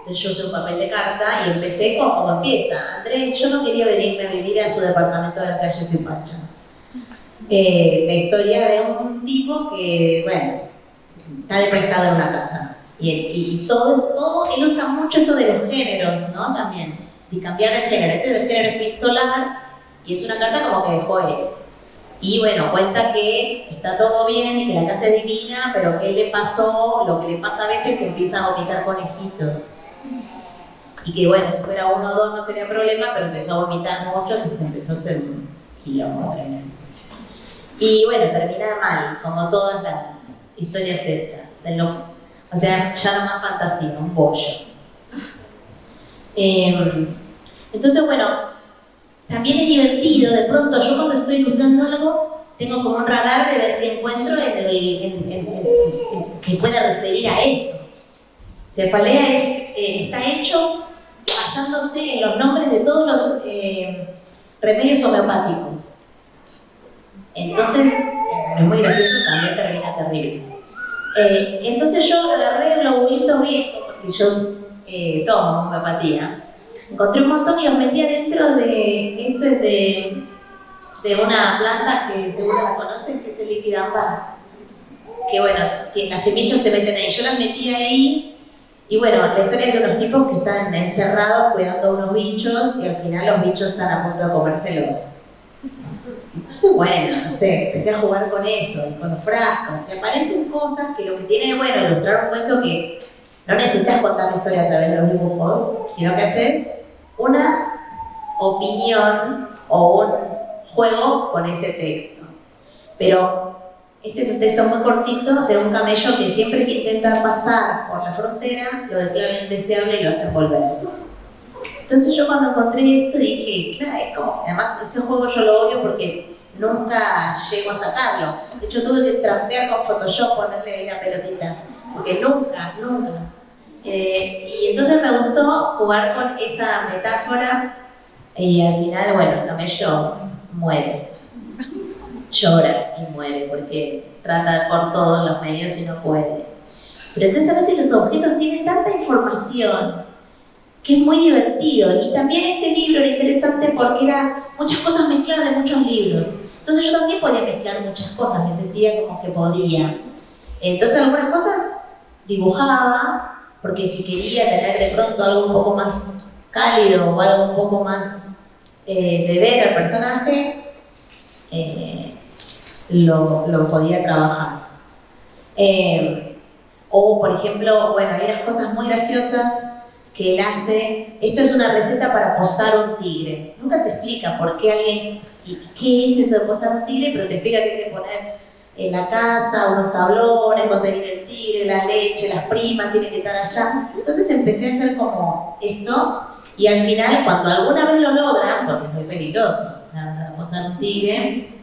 Entonces yo usé un papel de carta y empecé como empieza. Andrés, yo no quería venirme a vivir a su departamento de la calle Suipacha. La historia de un tipo que, está de prestado en una casa. Y todo, él usa mucho esto de los géneros, ¿no? También, de cambiar de género. Este de género epistolar y es una carta como que dejó él. Y cuenta que está todo bien y que la casa es divina, pero que le pasó lo que le pasa a veces, que empieza a vomitar conejitos. Y que si fuera uno o dos no sería problema, pero empezó a vomitar muchos y se empezó a hacer un quilombo tremendo. Y termina mal, como todas las historias estas. O sea, ya no más fantasía, un bollo. Entonces, también es divertido, de pronto yo cuando estoy ilustrando algo, tengo como un radar de ver qué encuentro que pueda referir a eso. Cefalea está hecho basándose en los nombres de todos los remedios homeopáticos. Entonces, es muy gracioso, también termina terrible. Entonces yo agarré globulitos viejos, porque yo tomo homeopatía. Encontré un montón y los metí adentro de... Esto es de una planta que seguro la conocen, que es el liquidambar. Que las semillas se meten ahí. Yo las metí ahí. Y la historia es de unos tipos que están encerrados cuidando a unos bichos y al final los bichos están a punto de comérselos. Entonces, no sé, empecé a jugar con eso, con los frascos. Se aparecen cosas que lo que tiene de bueno ilustrar un cuento que no necesitas contar la historia a través de los dibujos, sino que haces una opinión o juego con ese texto. Pero este es un texto muy cortito de un camello que siempre que intenta pasar por la frontera lo declaran indeseable y lo hacen volver. Entonces yo cuando encontré esto dije, claro, es como, además este juego yo lo odio porque nunca llego a sacarlo. De hecho tuve que trampear con Photoshop, ponerle ahí la pelotita, porque nunca. Y entonces me gustó jugar con esa metáfora y al final, bueno, el camello muere, llora y muere porque trata por todos los medios y no puede. Pero entonces a veces los objetos tienen tanta información que es muy divertido. Y también este libro era interesante porque era muchas cosas mezcladas de muchos libros. Entonces yo también podía mezclar muchas cosas, me sentía como que podía. Entonces algunas cosas dibujaba, porque si quería tener de pronto algo un poco más cálido o algo un poco más de ver al personaje, lo podía trabajar. O por ejemplo, bueno, hay unas cosas muy graciosas que él hace. Esto es una receta para posar un tigre. Nunca te explica por qué alguien, qué es eso de posar un tigre, pero te explica que hay que poner en la casa unos tablones, conseguir el tigre, la leche, las primas tienen que estar allá. Entonces empecé a hacer como esto y al final, cuando alguna vez lo logran, porque es muy peligroso, posar un tigre,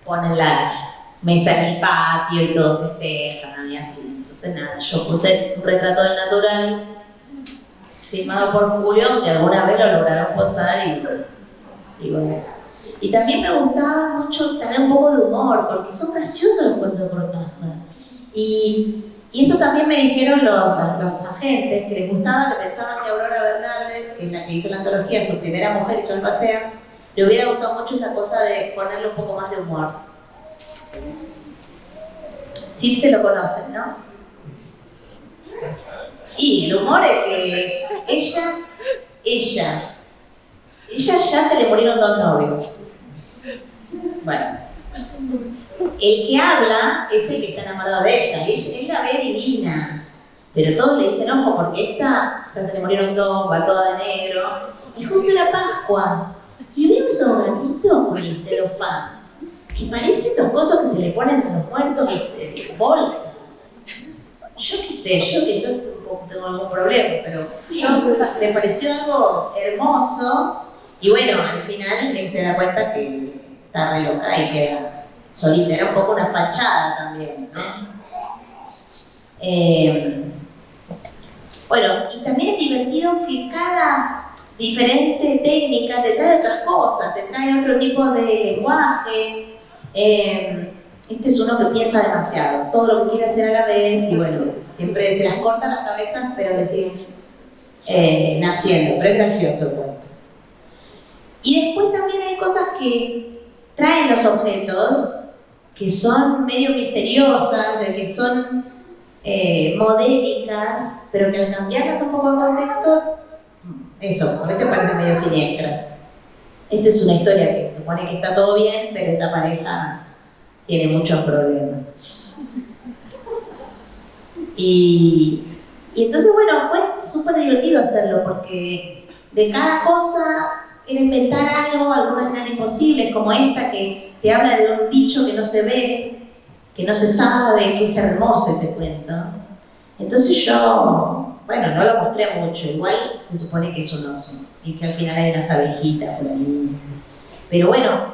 ponen la mesa en el patio y todos festejan y así. Entonces nada, yo puse un retrato del natural firmado por Julio, que alguna vez lo lograron posar y bueno. Y también me gustaba mucho tener un poco de humor, porque son graciosos los cuentos de Cortázar. Y eso también me dijeron los agentes, que les gustaba, que pensaban que Aurora Bernardes, que es la que hizo la antología, su primera mujer hizo el paseo, le hubiera gustado mucho esa cosa de ponerle un poco más de humor. Sí se lo conocen, ¿no? Y el humor es que ella ya se le murieron 2 novios. Bueno, el que habla es el que está enamorado de ella. Él la ve divina, pero todos le dicen, ojo, porque esta ya se le murieron 2, va toda de negro. Y justo era Pascua. Y veo esos gatitos con el celofán, que parecen los cosas que se le ponen a los muertos, que se bolsan. Yo qué sé, quizás tengo algún problema, pero me pareció algo hermoso. Y bueno, al final él se da cuenta que está re loca y queda solita. Era un poco una fachada también, ¿no? Bueno, y también es divertido que cada diferente técnica te trae otras cosas, te trae otro tipo de lenguaje. Este es uno que piensa demasiado, todo lo que quiere hacer a la vez y bueno, siempre se las cortan las cabezas, pero le siguen naciendo, pero es gracioso el cuento. Y después también hay cosas que traen los objetos, que son medio misteriosas, de que son modélicas, pero que al cambiarlas un poco de contexto, eso, a veces parecen medio siniestras. Esta es una historia que se supone que está todo bien, pero esta pareja tiene muchos problemas. Y entonces, bueno, fue súper divertido hacerlo, porque de cada cosa era inventar algo, algunas eran imposibles, como esta que te habla de un bicho que no se ve, que no se sabe, que es hermoso este cuento. Entonces yo, bueno, no lo mostré mucho, igual se supone que es un oso, y que al final hay unas abejitas por ahí. Pero bueno,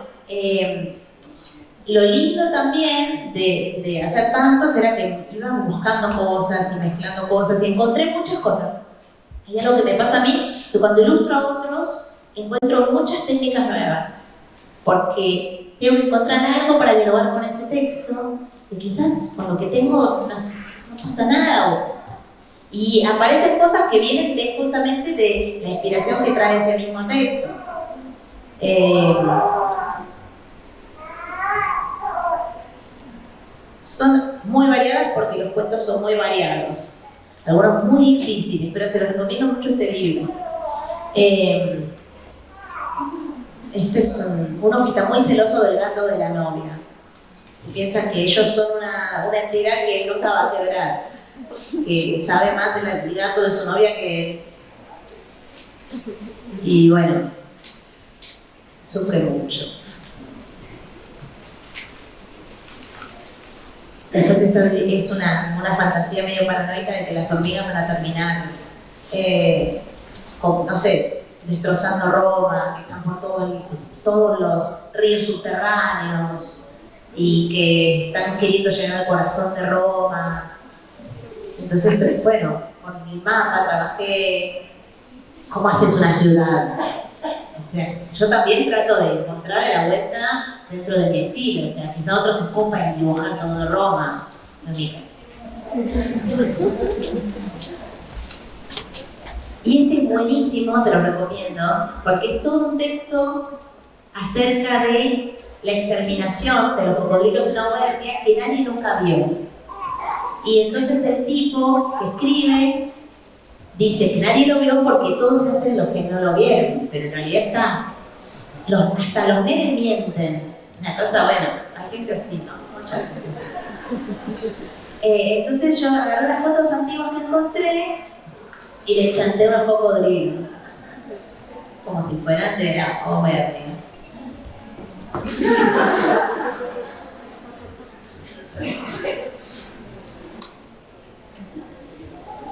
lo lindo también de hacer tantos era que iban buscando cosas y mezclando cosas y encontré muchas cosas. Hay algo que me pasa a mí, que cuando ilustro a otros, encuentro muchas técnicas nuevas, porque tengo que encontrar algo para dialogar con ese texto, y quizás con lo que tengo no pasa nada, y aparecen cosas que vienen justamente de la inspiración que trae ese mismo texto. Son muy variadas porque los cuentos son muy variados, algunos muy difíciles, pero se los recomiendo mucho este libro. Este es uno que está muy celoso del gato de la novia. Piensa que ellos son una entidad que él nunca va a quebrar, que sabe más del gato de su novia que él. Y bueno, sufre mucho. Después esto es una fantasía medio paranoica de que las hormigas van a terminar, no sé, destrozando Roma, que están por todos los ríos subterráneos y que están queriendo llegar al corazón de Roma. Entonces, bueno, con mi mapa trabajé cómo haces una ciudad. O sea, yo también trato de encontrarle la vuelta dentro de mi estilo. O sea, quizá otros se ocupan en dibujar todo de Roma, no mi caso. Y este es buenísimo, se lo recomiendo, porque es todo un texto acerca de la exterminación de los cocodrilos en Auvernia que nadie nunca vio. Y entonces el tipo que escribe dice que nadie lo vio porque todos hacen lo que no lo vieron, pero en realidad hasta los nenes mienten. Una cosa, bueno, hay gente así, ¿no? Muchas veces. Entonces yo agarré las fotos antiguas que encontré y le chanté unos cocodrilos, como si fueran de la Auvernia.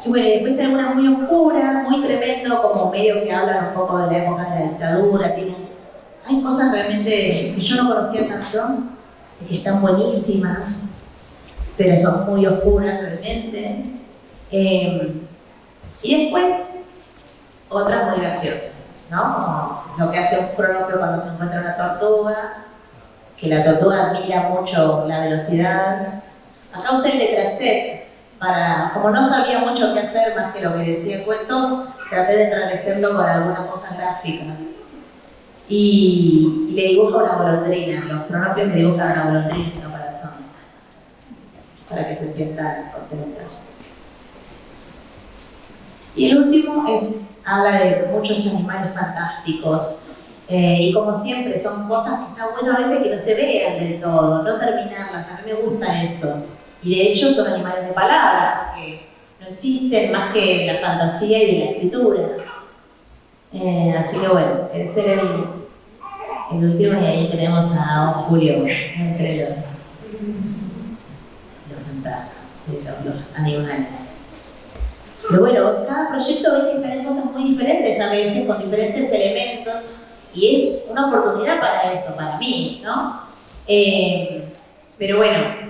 Y bueno, después algunas muy oscuras, muy tremendo, como medio que hablan un poco de la época de la dictadura. Hay cosas realmente que yo no conocía tanto, que están buenísimas, pero son muy oscuras realmente. Y después, otras muy graciosas, ¿no? Como lo que hace un cronopio cuando se encuentra una tortuga, que la tortuga admira mucho la velocidad. Acá usé el de Crasset, como no sabía mucho qué hacer más que lo que decía el cuento, traté de enrarecerlo con alguna cosa gráfica. Y le dibujo una golondrina, los cronopios me dibujan una golondrina en el caparazón, para que se sientan contentas. Y el último habla de muchos animales fantásticos, y como siempre son cosas que está bueno a veces que no se vean del todo, no terminarlas, a mí me gusta eso. Y de hecho son animales de palabra, porque no existen más que la fantasía y de la escritura. Así que bueno, este era el último, y ahí tenemos a don Julio entre los fantasmas, sí, los animales. Pero bueno, cada proyecto ves que salen cosas muy diferentes a veces, con diferentes elementos, y es una oportunidad para eso, para mí, ¿no? Pero bueno,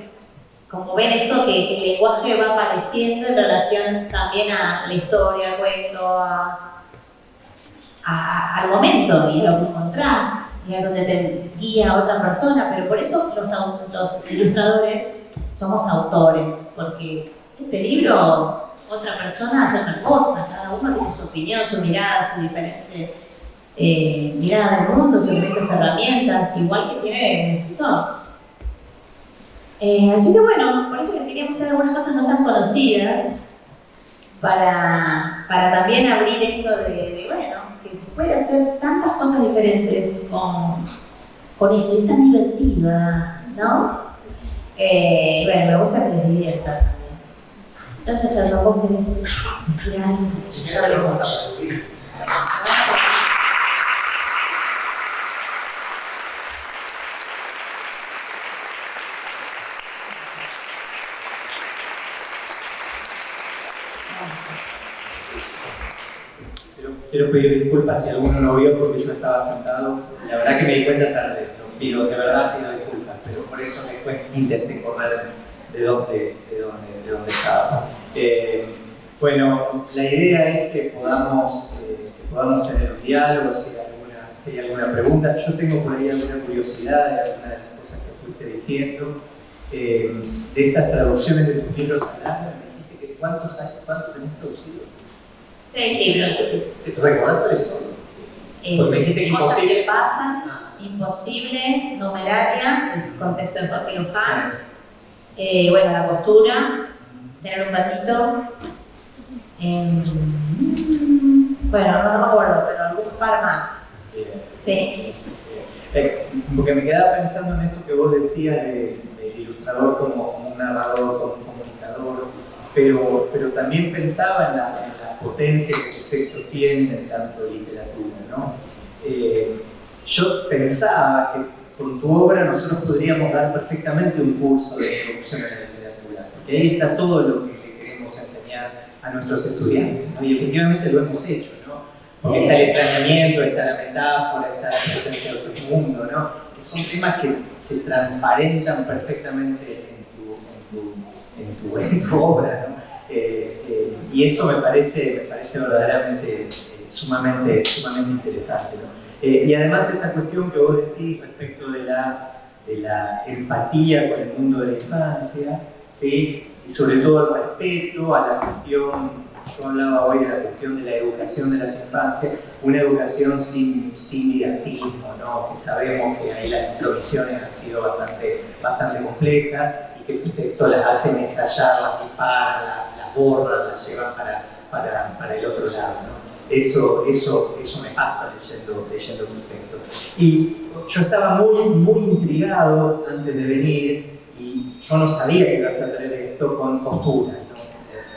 como ven esto que el lenguaje va apareciendo en relación también a la historia, al cuento, al momento y a lo que encontrás, y a donde te guía otra persona, pero por eso los ilustradores somos autores, porque este libro otra persona hace otra cosa, cada uno tiene su opinión, su mirada, su diferente mirada del mundo, sus diferentes herramientas, igual que tiene un escritor. Así que bueno, por eso les quería mostrar algunas cosas no tan conocidas, para también abrir eso de bueno, que se puede hacer tantas cosas diferentes con esto, y tan divertidas, ¿no? Bueno, me gusta que les divierta también. No sé, Fernando, vos querés decir algo. Yo hablé mucho. Quiero pedir disculpas si alguno no vio porque yo estaba sentado. La verdad que me di cuenta tarde, lo pido, de verdad pido disculpas, pero por eso después intenté correr de dónde estaba. Bueno, la idea es que podamos tener un diálogo, si hay alguna pregunta. Yo tengo por ahí alguna curiosidad de alguna de las cosas que fuiste diciendo. De estas traducciones de tus libros al habla, me dijiste que ¿cuántos tenés traducidos? 6 libros. ¿Recordás cuáles son? Pues me dijiste que cosas imposible. Que pasan, imposible, numeraria, es contexto de Jorge Luján. Bueno, la postura, tener un patito. Bueno, no me acuerdo, pero algún par más. Sí. Porque me quedaba pensando en esto que vos decías del ilustrador como un narrador, como un comunicador, pero también pensaba en la potencia que los textos tienen en tanto literatura, ¿no? Yo pensaba que con tu obra nosotros podríamos dar perfectamente un curso de introducción a la literatura. Y ahí está todo lo que le queremos enseñar a nuestros estudiantes, ¿no? Y efectivamente lo hemos hecho, ¿no? Porque está el extrañamiento, está la metáfora, está la presencia de otro mundo, ¿no? Que son temas que se transparentan perfectamente en tu obra, ¿no? Y eso me parece verdaderamente sumamente interesante, ¿no? Y además esta cuestión que vos decís respecto de la empatía con el mundo de la infancia, ¿sí? Y sobre todo el respeto a la cuestión, yo hablaba hoy de la cuestión de la educación de las infancias, una educación sin didactismo, ¿no? Que sabemos que ahí las intromisiones han sido bastante complejas y que tu texto las hacen estallar, las disparan, las borran, las llevan para el otro lado, ¿no? Eso me pasa leyendo tu texto. Y yo estaba muy intrigado antes de venir y yo no sabía que ibas a traer esto con costura, ¿no?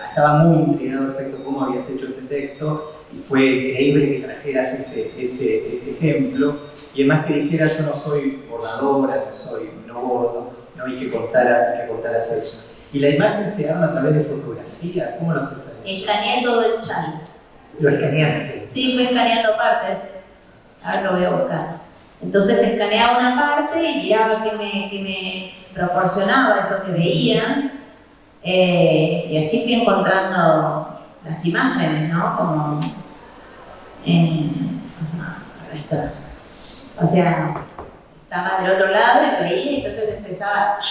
Estaba muy intrigado respecto a cómo habías hecho ese texto y fue increíble que trajeras ese ejemplo y además que dijeras yo no soy bordadora, no bordo, ¿no? Y que contaras eso. Y la imagen se arma a través de fotografía, ¿cómo lo haces ahí? Escaneé todo el chal. ¿Lo escaneaste? Sí, fui escaneando partes. Ahora lo voy a buscar. Entonces escaneaba una parte y miraba qué me proporcionaba eso que veía. Y así fui encontrando las imágenes, ¿no? Como... o sea, estaba del otro lado y veía, entonces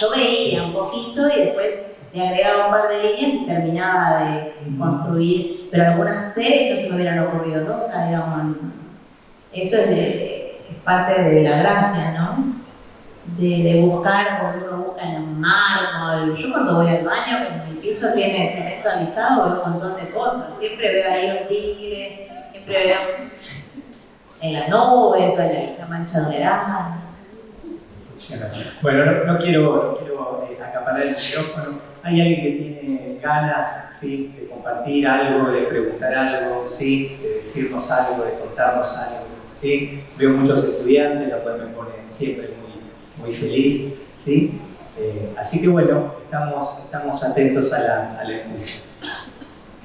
yo veía un poquito y después le agregaba un par de líneas y terminaba de construir, pero algunas series no se me hubieran ocurrido nunca, digamos. Eso es parte de la gracia, ¿no? De buscar, cuando uno busca en un mármol. Yo cuando voy al baño, que mi piso tiene cemento alisado, veo un montón de cosas. Siempre veo ahí un tigre, siempre veo en las nubes o en la mancha dorada. Bueno, no quiero acaparar el micrófono. ¿Hay alguien que tiene ganas, ¿sí? De compartir algo, de preguntar algo, ¿sí? De decirnos algo, de contarnos algo? ¿Sí? Veo muchos estudiantes, lo cual me pone siempre muy feliz, ¿sí? Así que bueno, estamos atentos a la escucha.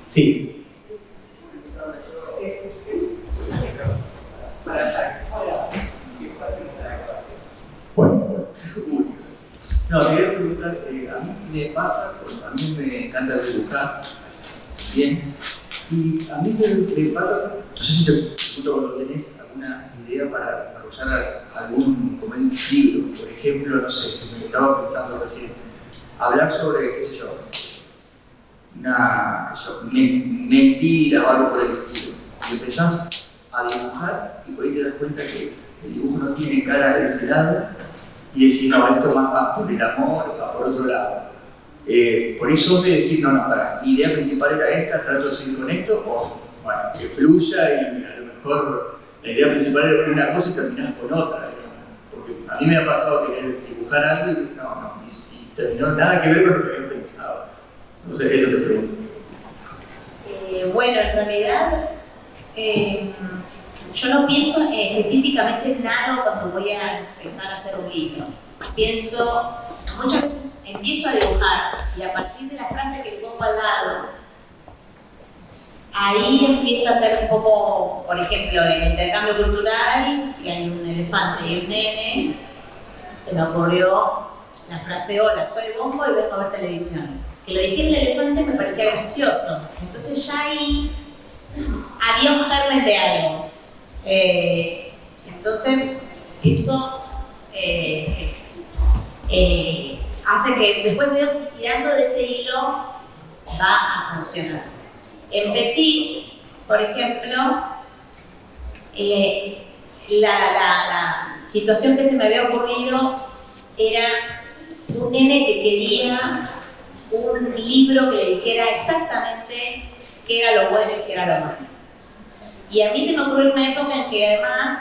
Sí. Bueno, no, te quería preguntar, a mí me pasa, porque a mí me encanta dibujar, bien, y a mí me pasa, no sé si te pregunto cuando tenés alguna idea para desarrollar algún libro, por ejemplo, no sé, si me estaba pensando recién, hablar sobre, qué sé yo, mentira o algo por el estilo, y empezás a dibujar y por ahí te das cuenta que el dibujo no tiene cara de ese lado y decir, no, esto más va por el amor, va por otro lado. Por eso de decir, no, mi idea principal era esta, trato de seguir con esto, o bueno, que fluya y a lo mejor la idea principal era una cosa y terminás con otra. Porque a mí me ha pasado querer dibujar algo y y terminó nada que ver con lo que había pensado. No sé, eso te pregunto. Bueno, en realidad, yo no pienso específicamente en nada cuando voy a empezar a hacer un libro. Muchas veces empiezo a dibujar y a partir de la frase que le pongo al lado, ahí empieza a ser un poco, por ejemplo, el intercambio cultural, y hay un elefante y un nene, se me ocurrió la frase, hola, soy Bombo y vengo a ver televisión. Que lo dije en el elefante me parecía gracioso, entonces ya ahí había un germen de algo. Entonces, eso hace que después veo si tirando de ese hilo va a funcionar. En Petit, por ejemplo, la situación que se me había ocurrido era un nene que quería un libro que le dijera exactamente qué era lo bueno y qué era lo malo. Y a mí se me ocurrió una época en que además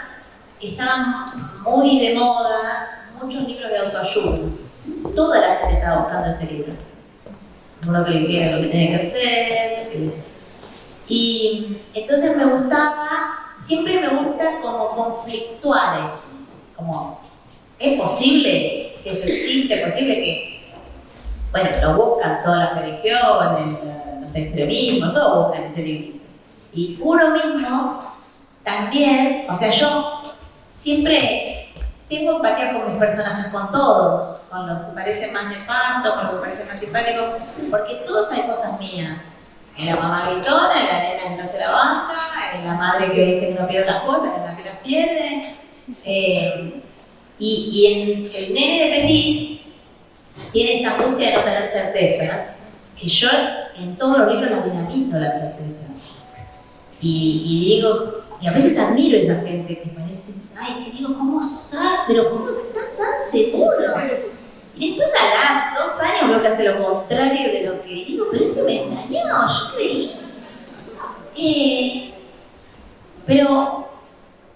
estaban muy de moda muchos libros de autoayuda. Toda la gente estaba buscando ese libro. Uno que le dijera lo que tenía que hacer. Y entonces siempre me gusta como conflictuar eso. Como, ¿es posible que eso existe? ¿Es posible que bueno, lo buscan todas las religiones, los extremismos, todos buscan ese librito. Y uno mismo también, o sea, yo siempre tengo empatía con mis personajes, con todos, con los que parecen más nefastos, con los que parecen más simpáticos, porque en todos hay cosas mías. En la mamá gritona, en la nena que no se la banca, en la madre que dice que no pierde las cosas, en la que las pierde. Y en el nene de Petit tiene esa angustia de no tener certezas, que yo en todos los libros las dinamito las certezas. Y digo, y a veces admiro a esa gente que parece, ay, que digo, ¿cómo sabes? Pero ¿cómo estás tan seguro? Y después a los 2 años veo que hace lo contrario de lo que digo, pero este me engañó, yo creí. Pero,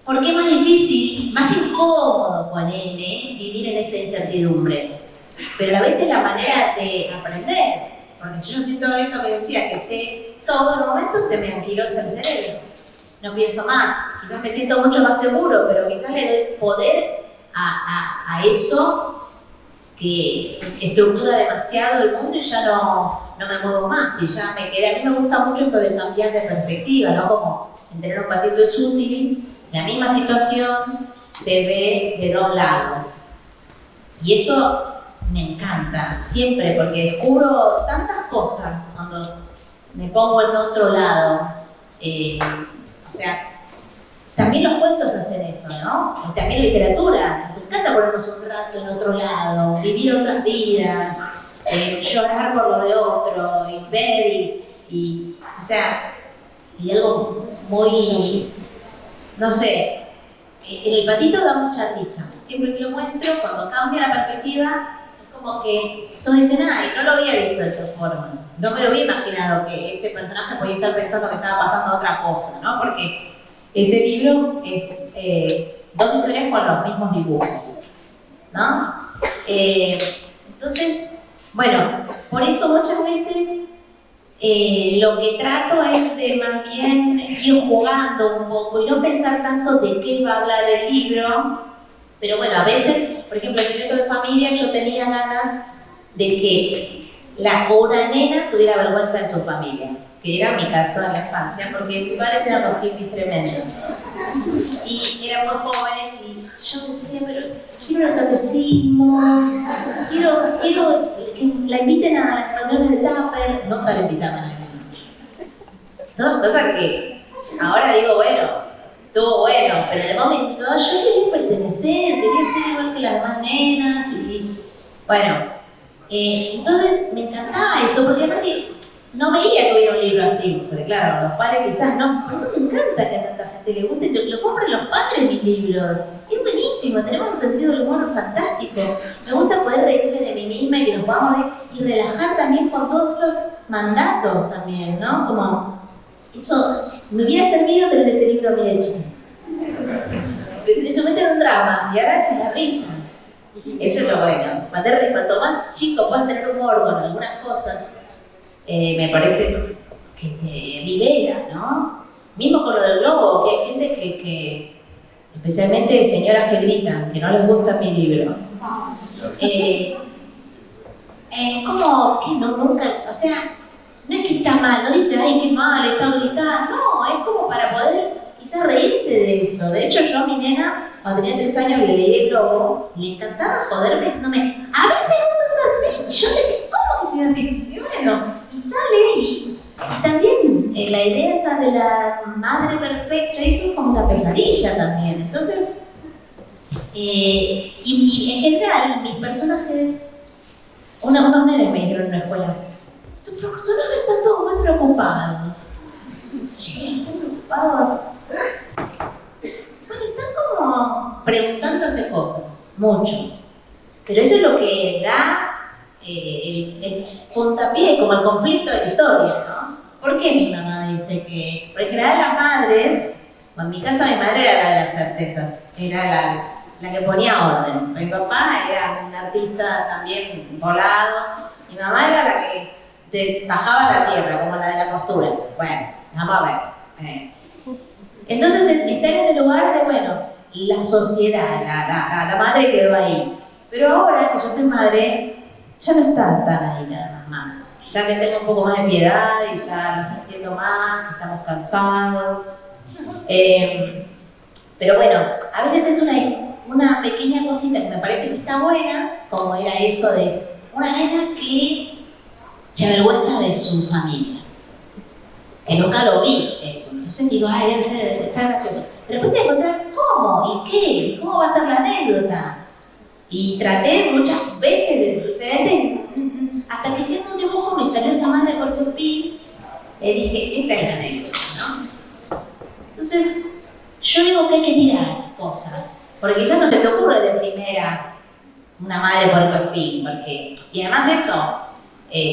¿por qué es más difícil, más incómodo, ponele, vivir en esa incertidumbre? Pero a la vez es la manera de aprender. Porque si yo siento esto que decía, que sé todo en un momento, se me anquilosa el cerebro. No pienso más. Quizás me siento mucho más seguro, pero quizás le doy poder a eso que estructura demasiado el mundo y ya no me muevo más. Y ya me quedé. A mí me gusta mucho esto de cambiar de perspectiva, ¿no? Como en Tener un patito es útil, la misma situación se ve de 2 lados. Y eso me encanta, siempre, porque descubro tantas cosas cuando me pongo en otro lado. O sea, también los cuentos hacen eso, ¿no? Y también la literatura. Nos encanta ponernos un rato en otro lado, vivir otras vidas, llorar por lo de otro, y ver o sea, y algo muy, no sé, en el patito da mucha risa. Siempre que lo muestro, cuando cambia la perspectiva, es como que todos dicen, ay, no lo había visto de esa forma. No me lo había imaginado que ese personaje podía estar pensando que estaba pasando otra cosa, ¿no? Porque ese libro es 2 historias con los mismos dibujos, ¿no? Entonces, bueno, por eso muchas veces lo que trato es de más bien ir jugando un poco y no pensar tanto de qué va a hablar el libro, pero bueno, a veces, por ejemplo, en el Secreto de Familia yo tenía ganas de que una nena tuviera vergüenza de su familia, que era mi caso en la infancia, porque mis padres eran los hippies tremendos y eran muy jóvenes y yo decía, pero quiero el catecismo, quiero que la inviten a las reuniones de Tupper. Nunca la invitaban a la reunión. Todas cosas que ahora digo, bueno, estuvo bueno, pero en el momento yo quería pertenecer, quería ser igual que las demás nenas y bueno, entonces me encantaba eso, porque además no veía que hubiera un libro así, porque claro, los padres quizás no, por eso me encanta que a tanta gente le guste, lo compran los padres mis libros, es buenísimo, tenemos un sentido del humor fantástico, me gusta poder reírme de mí misma y que nos podamos reír y relajar también con todos esos mandatos también, ¿no? Como, eso, me hubiera servido tener ese libro a mí de chica. En ese momento era un drama y ahora es la risa. Eso es lo bueno, cuanto más chico puedas tener humor con algunas cosas, me parece que te libera, ¿no? Mismo con lo del globo, que hay gente que especialmente señoras que gritan, que no les gusta mi libro. Como que no, nunca, o sea, no es que está mal, no dice, ay, qué mal, está gritando, no, es como para poder quizás reírse de eso. De hecho, yo a mi nena, cuando tenía 3 años, le leí el globo, le encantaba joderme diciéndome, a veces usas así, y yo le decía, ¿cómo que sea así? Y bueno, y sale y también la idea esa de la madre perfecta, eso es como una pesadilla también. Entonces, y en general, mis personajes, unos nenes me dijeron en una escuela, tus personajes están todos muy preocupados. ¿Están preocupados? Bueno, están como preguntándose cosas, muchos. Pero eso es lo que da el puntapié, como el conflicto de la historia, ¿no? ¿Por qué mi mamá dice que...? Porque en general las madres, en mi casa mi madre era la de las certezas, era la que ponía orden. Mi papá era un artista también volado, mi mamá era la que te bajaba la tierra, como la de la costura. Bueno, vamos a ver. Entonces está en ese lugar de, bueno, la sociedad, la madre quedó ahí. Pero ahora que yo soy madre, ya no está tan ahí la mamá. Ya que tengo un poco más de piedad y ya no entiendo más, que estamos cansados. Pero bueno, a veces es una pequeña cosita que me parece que está buena, como era eso de una nena que se avergüenza de su familia. Que nunca lo vi eso. Entonces digo, ay, debe ser, está gracioso. Pero después de encontrar cómo y qué, y cómo va a ser la anécdota. Y traté muchas veces de diferentes, hasta que haciendo un dibujo me salió esa madre de Corpus Pi, y dije, esta es la anécdota, ¿no? Entonces, yo digo que hay que tirar cosas, porque quizás no se te ocurre de primera una madre por Corpus, porque, y además eso,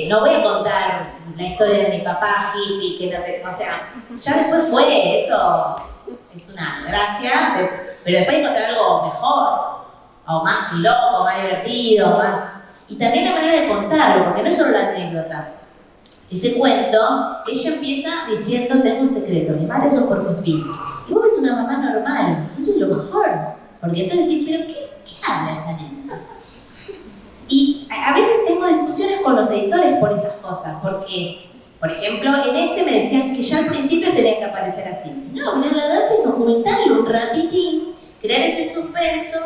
no voy a contar la historia de mi papá hippie, que no sé, o sea, ya después fue, eso es una gracia, pero después encontrar algo mejor, o más loco, más divertido, más... Y también la manera de contarlo, porque no es solo la anécdota. Ese cuento, ella empieza diciendo, tengo un secreto, mi madre es un Corpus Pi. Y vos ves una mamá normal, eso es lo mejor. Porque entonces decís, pero ¿qué habla esta nena? Y a veces tengo discusiones con los editores por esas cosas, porque, por ejemplo, en ese me decían que ya al principio tenía que aparecer así. No, la verdad es ocultarlo un ratitín, crear ese suspenso.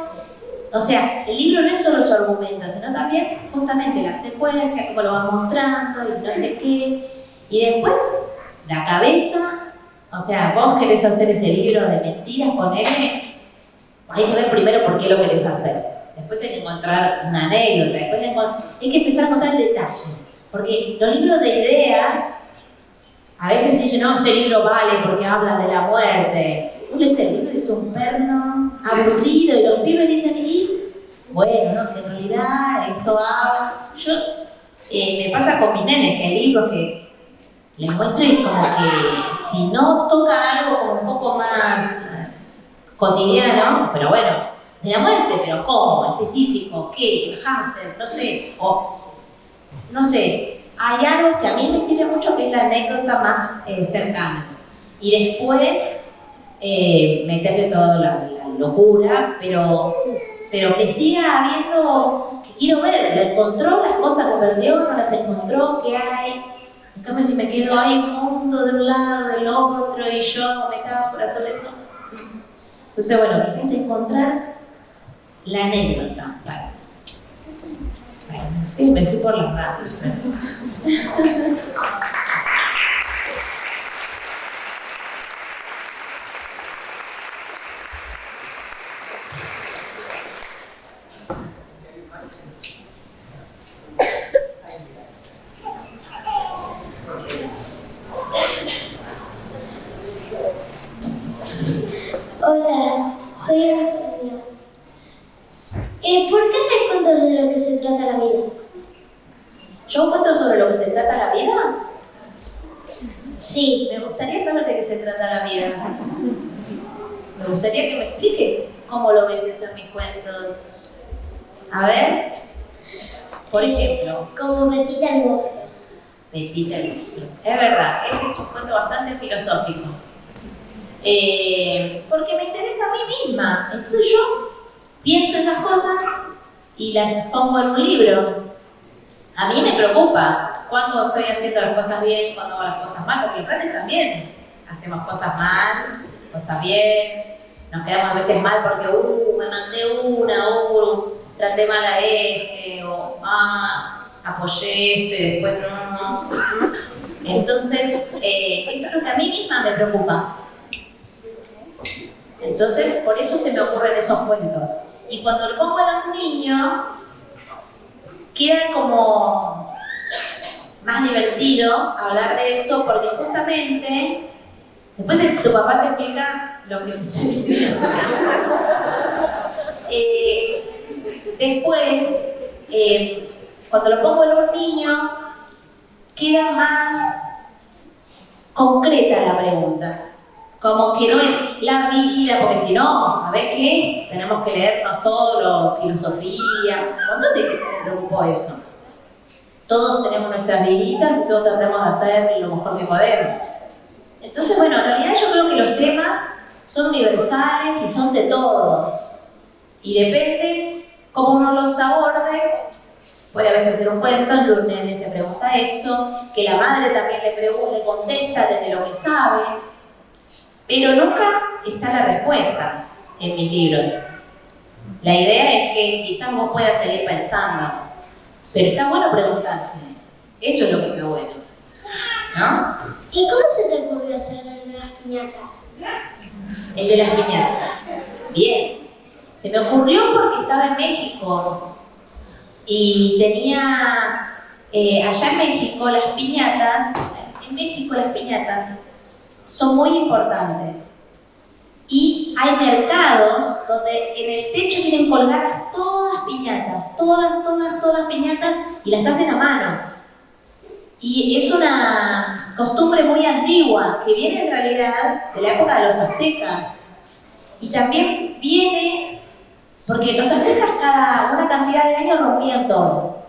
O sea, el libro no es solo su argumento, sino también justamente la secuencia, cómo lo va mostrando y no sé qué. Y después, la cabeza, o sea, vos querés hacer ese libro de mentiras, ponele, hay que ver primero por qué lo querés hacer. Después hay que encontrar una anécdota, después hay que empezar a contar el detalle. Porque los libros de ideas, a veces dicen, no, este libro vale porque habla de la muerte. Uno dice, el libro es un perno aburrido y los pibes dicen, y bueno, no, que en realidad esto habla. Yo, me pasa con mis nenes, que hay libros que les muestro y como que si no toca algo como un poco más cotidiano, pero bueno, de la muerte, pero ¿cómo? Específico, ¿qué? El hámster, no sé, o no sé, hay algo que a mí me sirve mucho que es la anécdota más cercana. Y después meterle toda la locura, pero que siga habiendo, que quiero ver, ¿la encontró las cosas que perdió? ¿No las encontró? ¿Qué hay? En cambio, si me quedo ahí un mundo de un lado, del otro, y yo metáfora sobre eso. Entonces, bueno, quizás encontrar la anécdota. Me fui por las ramas. Hola, soy Rosalía. ¿Por qué se cuenta de lo que se trata la vida? ¿Yo cuento sobre lo que se trata la vida? Sí. Me gustaría saber de qué se trata la vida. Me gustaría que me explique cómo lo ves eso en mis cuentos. A ver, por ejemplo. Como Petita el monstruo. Petita el monstruo. Es verdad, ese es un cuento bastante filosófico. Porque me interesa a mí misma. Entonces yo pienso esas cosas y las pongo en un libro. A mí me preocupa cuando estoy haciendo las cosas bien, cuando hago las cosas mal, porque los grandes también hacemos cosas mal, cosas bien, nos quedamos a veces mal porque me mandé traté mal a o apoyé y después no. Entonces, eso es lo que a mí misma me preocupa. Entonces, por eso se me ocurren esos cuentos. Y cuando lo pongo a un niño, queda como más divertido hablar de eso, porque justamente después tu papá te explica lo que te estoy diciendo. Después, cuando lo pongo en un niño, queda más concreta la pregunta. Como que no es la vida, porque si no, ¿sabés qué? Tenemos que leernos todo lo filosofía. ¿Dónde te preocupó eso? Todos tenemos nuestras viditas y todos tratamos de hacer lo mejor que podemos. Entonces, bueno, en realidad yo creo que los temas son universales y son de todos. Y depende cómo uno los aborde, Puede a veces ser un cuento en que un nene se pregunta eso, que la madre también le contesta desde lo que sabe, pero nunca está la respuesta en mis libros. La idea es que quizás vos puedas seguir pensando, pero está bueno preguntarse. Eso es lo que está bueno, ¿no? ¿Y cómo se te ocurrió hacer el de las piñatas? El de las piñatas. Bien. Se me ocurrió porque estaba en México y tenía allá en México las piñatas son muy importantes. Y hay mercados donde en el techo tienen colgadas todas piñatas, todas piñatas, y las hacen a mano. Y es una costumbre muy antigua, que viene en realidad de la época de los aztecas. Y también viene porque los aztecas cada una cantidad de años rompían todo.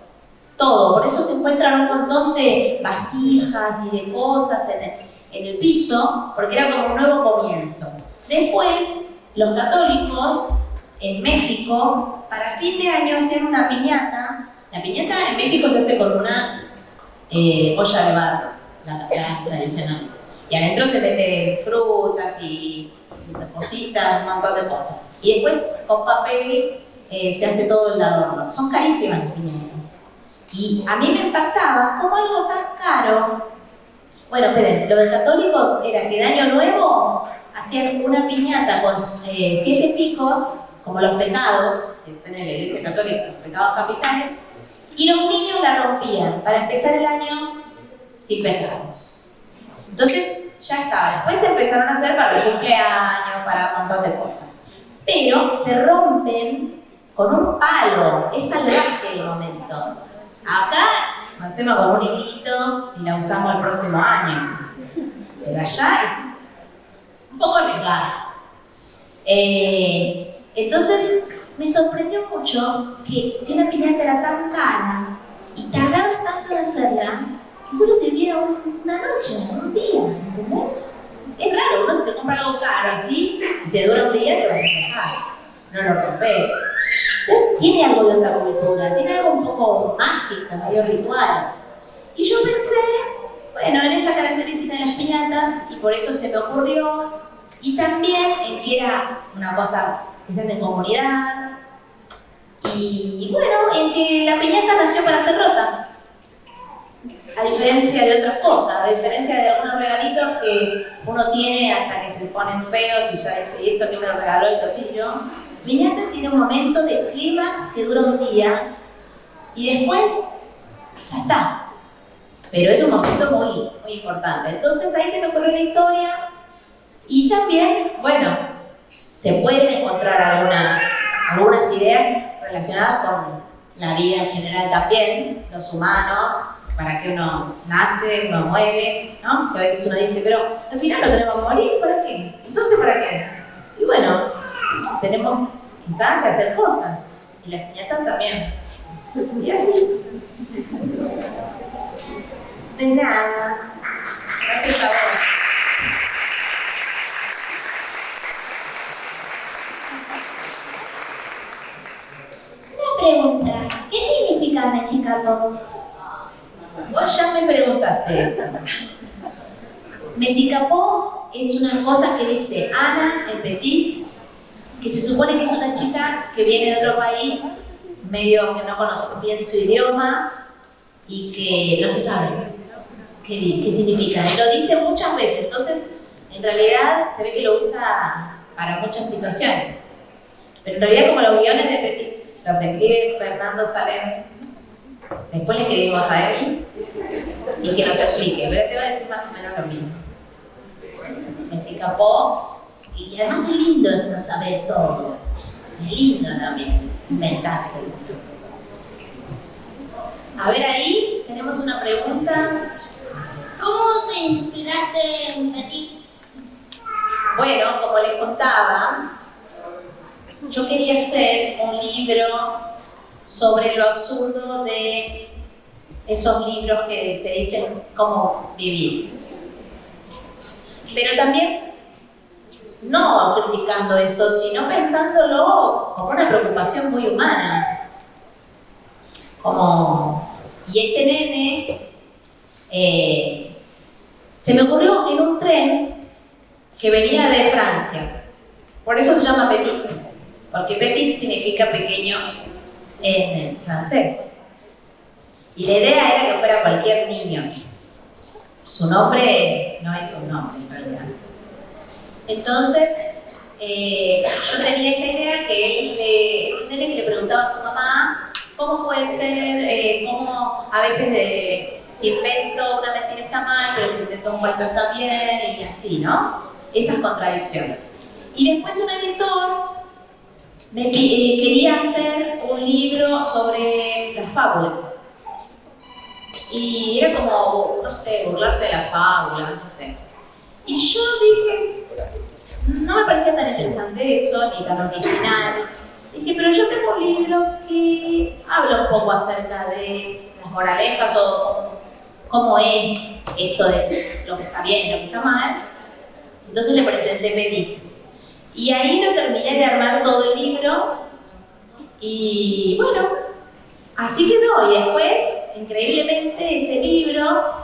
Por eso se encuentran un montón de vasijas y de cosas en el piso, porque era como un nuevo comienzo. Después, los católicos en México, para fin de año hacían una piñata. La piñata en México se hace con una olla de barro, la tradicional. Y adentro se meten frutas y cositas, un montón de cosas. Y después, con papel, se hace todo el adorno. Son carísimas las piñatas. Y a mí me impactaba cómo algo tan caro. Bueno, esperen, lo de católicos era que de Año Nuevo hacían una piñata con 7 picos, como los pecados, que están en la Iglesia Católica, los pecados capitales, y los niños la rompían para empezar el año sin pecados. Entonces, ya estaba. Después se empezaron a hacer para el cumpleaños, para un montón de cosas. Pero se rompen con un palo, es salvaje el momento. Acá lo hacemos con un hilito y la usamos el próximo año. Pero allá es un poco arriesgado. Entonces me sorprendió mucho que si una piñata era tan cara y tardaba tanto en hacerla, que solo sirviera una noche, un día, ¿entendés? Es raro, uno se compra algo caro así, y te dura un día y te vas a dejar. No lo rompes. Tiene algo de otra cultura, tiene algo un poco mágico, medio ritual. Y yo pensé, bueno, en esa característica de las piñatas, y por eso se me ocurrió, y también en que era una cosa que se hace en comunidad, y bueno, en que la piñata nació para ser rota. A diferencia de otras cosas, a diferencia de algunos regalitos que uno tiene hasta que se ponen feos y ya esto que me lo regaló el Totillo, piñata tiene un momento de clímax que dura un día y después ya está. Pero es un momento muy, muy importante. Entonces ahí se me ocurrió la historia y también, bueno, se pueden encontrar algunas ideas relacionadas con la vida en general también, los humanos, para que uno nace, uno muere, ¿no? Que a veces uno dice, pero al final no tenemos que morir, ¿para qué? Entonces, ¿para qué? Y bueno, tenemos quizás que hacer cosas, y las piñatas también. Y así. De nada. Gracias a vos. Una pregunta, ¿qué significa Mexicapó? Vos ya me preguntaste esto. Mexicapó es una cosa que dice Ana en Petit, que se supone que es una chica que viene de otro país, medio que no conoce bien su idioma y que no se sabe qué significa. Y lo dice muchas veces, entonces en realidad se ve que lo usa para muchas situaciones. Pero en realidad como los guiones de Petit los escribe Fernando Salem, después le escribimos a él y que nos explique, pero te va a decir más o menos lo mismo. Me se escapó y además es lindo no saber todo, es lindo también inventarse. A ver, ahí tenemos una pregunta. ¿Cómo te inspiraste en Petit? Bueno, como les contaba, yo quería hacer un libro sobre lo absurdo de esos libros que te dicen cómo vivir. Pero también no criticando eso, sino pensándolo como una preocupación muy humana. Y este nene se me ocurrió en un tren que venía de Francia. Por eso se llama Petit, porque Petit significa pequeño en francés. Y la idea era que fuera cualquier niño. Su nombre no es un nombre en realidad. Entonces, yo tenía esa idea que un nene que le preguntaba a su mamá cómo puede ser, cómo a veces si invento una mentira está mal, pero si invento un cuento está bien, y así, ¿no? Esas contradicciones. Y después un editor quería hacer un libro sobre las fábulas. Y era como, no sé, burlarse de las fábulas, no sé. Y yo dije, no me parecía tan interesante eso, ni tan original. Dije, pero yo tengo un libro que habla un poco acerca de las moralejas o cómo es esto de lo que está bien y lo que está mal. Entonces le presenté Petit. Y ahí lo terminé de armar todo el libro. Y bueno, así quedó. Y después, increíblemente, ese libro,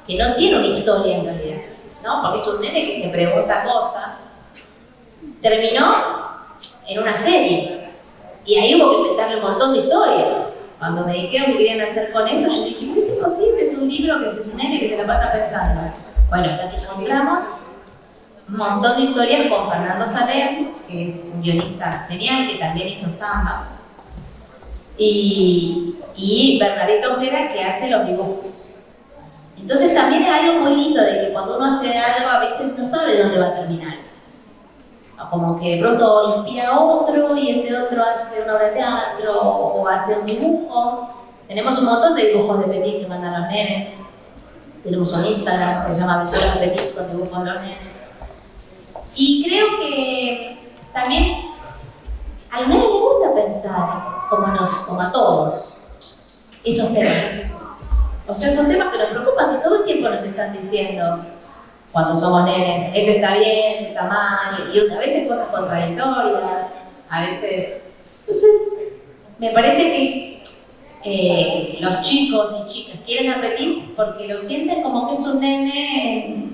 que no tiene una historia en realidad, ¿no? Porque es un nene que se pregunta cosas, terminó en una serie. Y ahí hubo que inventarle un montón de historias. Cuando me dijeron que querían hacer con eso, yo dije, ¿qué es imposible? Es un libro que es un nene que se la pasa pensando. Bueno, hasta que encontramos un montón de historias con Fernando Salem, que es un guionista genial, que también hizo Samba, y Bernadette Ojeda, que hace los dibujos. Entonces también es algo muy lindo de que cuando uno hace algo a veces no sabe dónde va a terminar. Como que de pronto inspira a otro y ese otro hace una obra de teatro o hace un dibujo. Tenemos un montón de dibujos de Petit que mandan los nenes. Tenemos un Instagram que se llama Aventuras de Petit con dibujos de los nenes. Y creo que también a los nenes les gusta pensar, como a todos, esos temas. O sea, son temas que nos preocupan si todo el tiempo nos están diciendo, cuando somos nenes, esto está bien, esto está mal, y a veces cosas contradictorias, a veces... Entonces, me parece que los chicos y chicas quieren a Petit porque lo sienten como que es un nene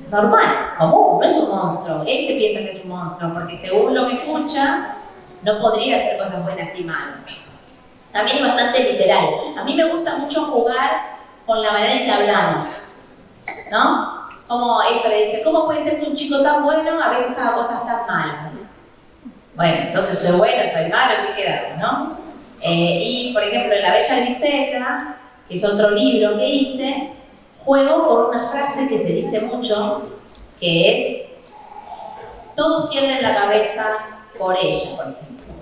normal, común, no es un monstruo. Él se piensa que es un monstruo, porque según lo que escucha, no podría hacer cosas buenas y malas. También es bastante literal. A mí me gusta mucho jugar con la manera en que hablamos, ¿no? Como eso le dice, ¿cómo puede ser que un chico tan bueno a veces haga cosas tan malas? Bueno, entonces soy bueno, soy malo, ¿qué quedamos, no? Y por ejemplo, en La Bella Griseta, que es otro libro que hice, juego con una frase que se dice mucho, que es, todos pierden la cabeza por ella, por ejemplo.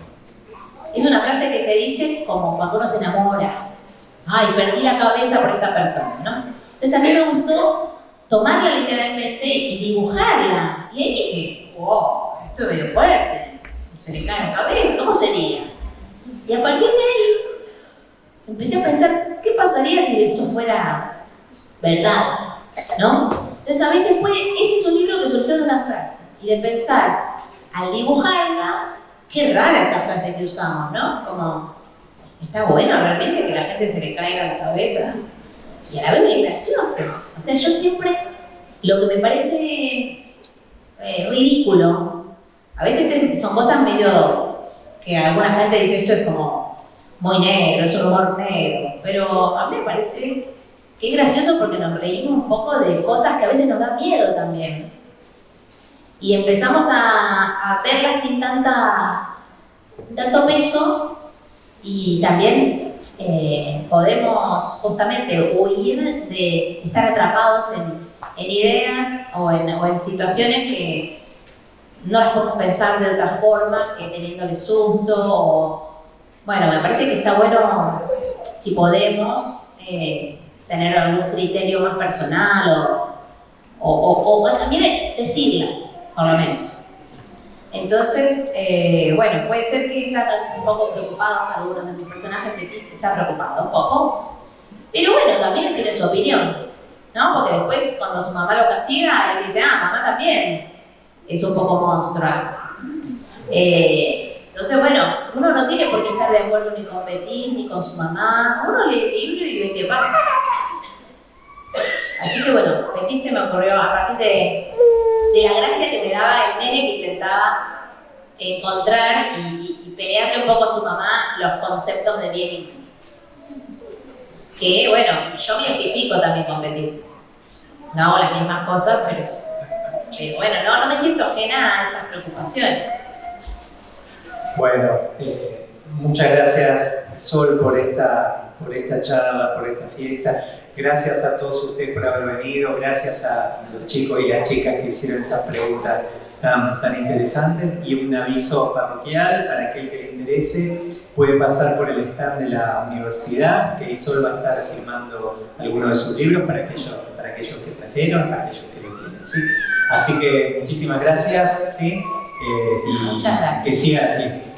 Es una frase que se dice como cuando uno se enamora. Ay, perdí la cabeza por esta persona, ¿no? Entonces a mí me gustó tomarla literalmente y dibujarla. Y ahí dije, wow, esto es medio fuerte. Se le cae la cabeza, ¿cómo sería? Y a partir de ahí empecé a pensar, ¿qué pasaría si eso fuera verdad? ¿No? Entonces a veces ese es un libro que surgió de una frase. Y de pensar, al dibujarla, qué rara esta frase que usamos, ¿no? Como, está bueno realmente que a la gente se le caiga la cabeza. Y a la vez es gracioso. O sea, yo siempre, lo que me parece ridículo, a veces son cosas medio que alguna gente dice esto es como muy negro, es un humor negro, pero a mí me parece que es gracioso porque nos reímos un poco de cosas que a veces nos da miedo también. Y empezamos a verlas sin tanto peso y también podemos justamente huir de estar atrapados en ideas o en situaciones que no las podemos pensar de otra forma que teniéndole susto. Bueno, me parece que está bueno si podemos tener algún criterio más personal o también decirlas, por lo menos. Entonces, bueno, puede ser que están un poco preocupados algunos de mis personajes, Petit está preocupado un poco, pero bueno, también tiene su opinión, ¿no? Porque después cuando su mamá lo castiga, él dice, mamá también es un poco monstrual. Entonces, bueno, uno no tiene por qué estar de acuerdo ni con Petit, ni con su mamá. Uno lee el libro y ve qué pasa. Así que bueno, Petit se me ocurrió, a partir de la gracia que me daba el nene que intentaba encontrar y pelearle un poco a su mamá los conceptos de bien y mal. Que bueno, yo me identifico también con Petit. No hago las mismas cosas, pero bueno, no me siento ajena a esas preocupaciones. Bueno, muchas gracias Sol por esta charla, por esta fiesta. Gracias a todos ustedes por haber venido, gracias a los chicos y las chicas que hicieron esas preguntas tan interesantes. Y un aviso parroquial para aquel que le interese, puede pasar por el stand de la universidad, que Sol va a estar firmando algunos de sus libros para aquellos que trajeron, para aquellos que lo tienen. ¿Sí? Así que muchísimas gracias, ¿sí? Y Muchas gracias. que siga la fiesta.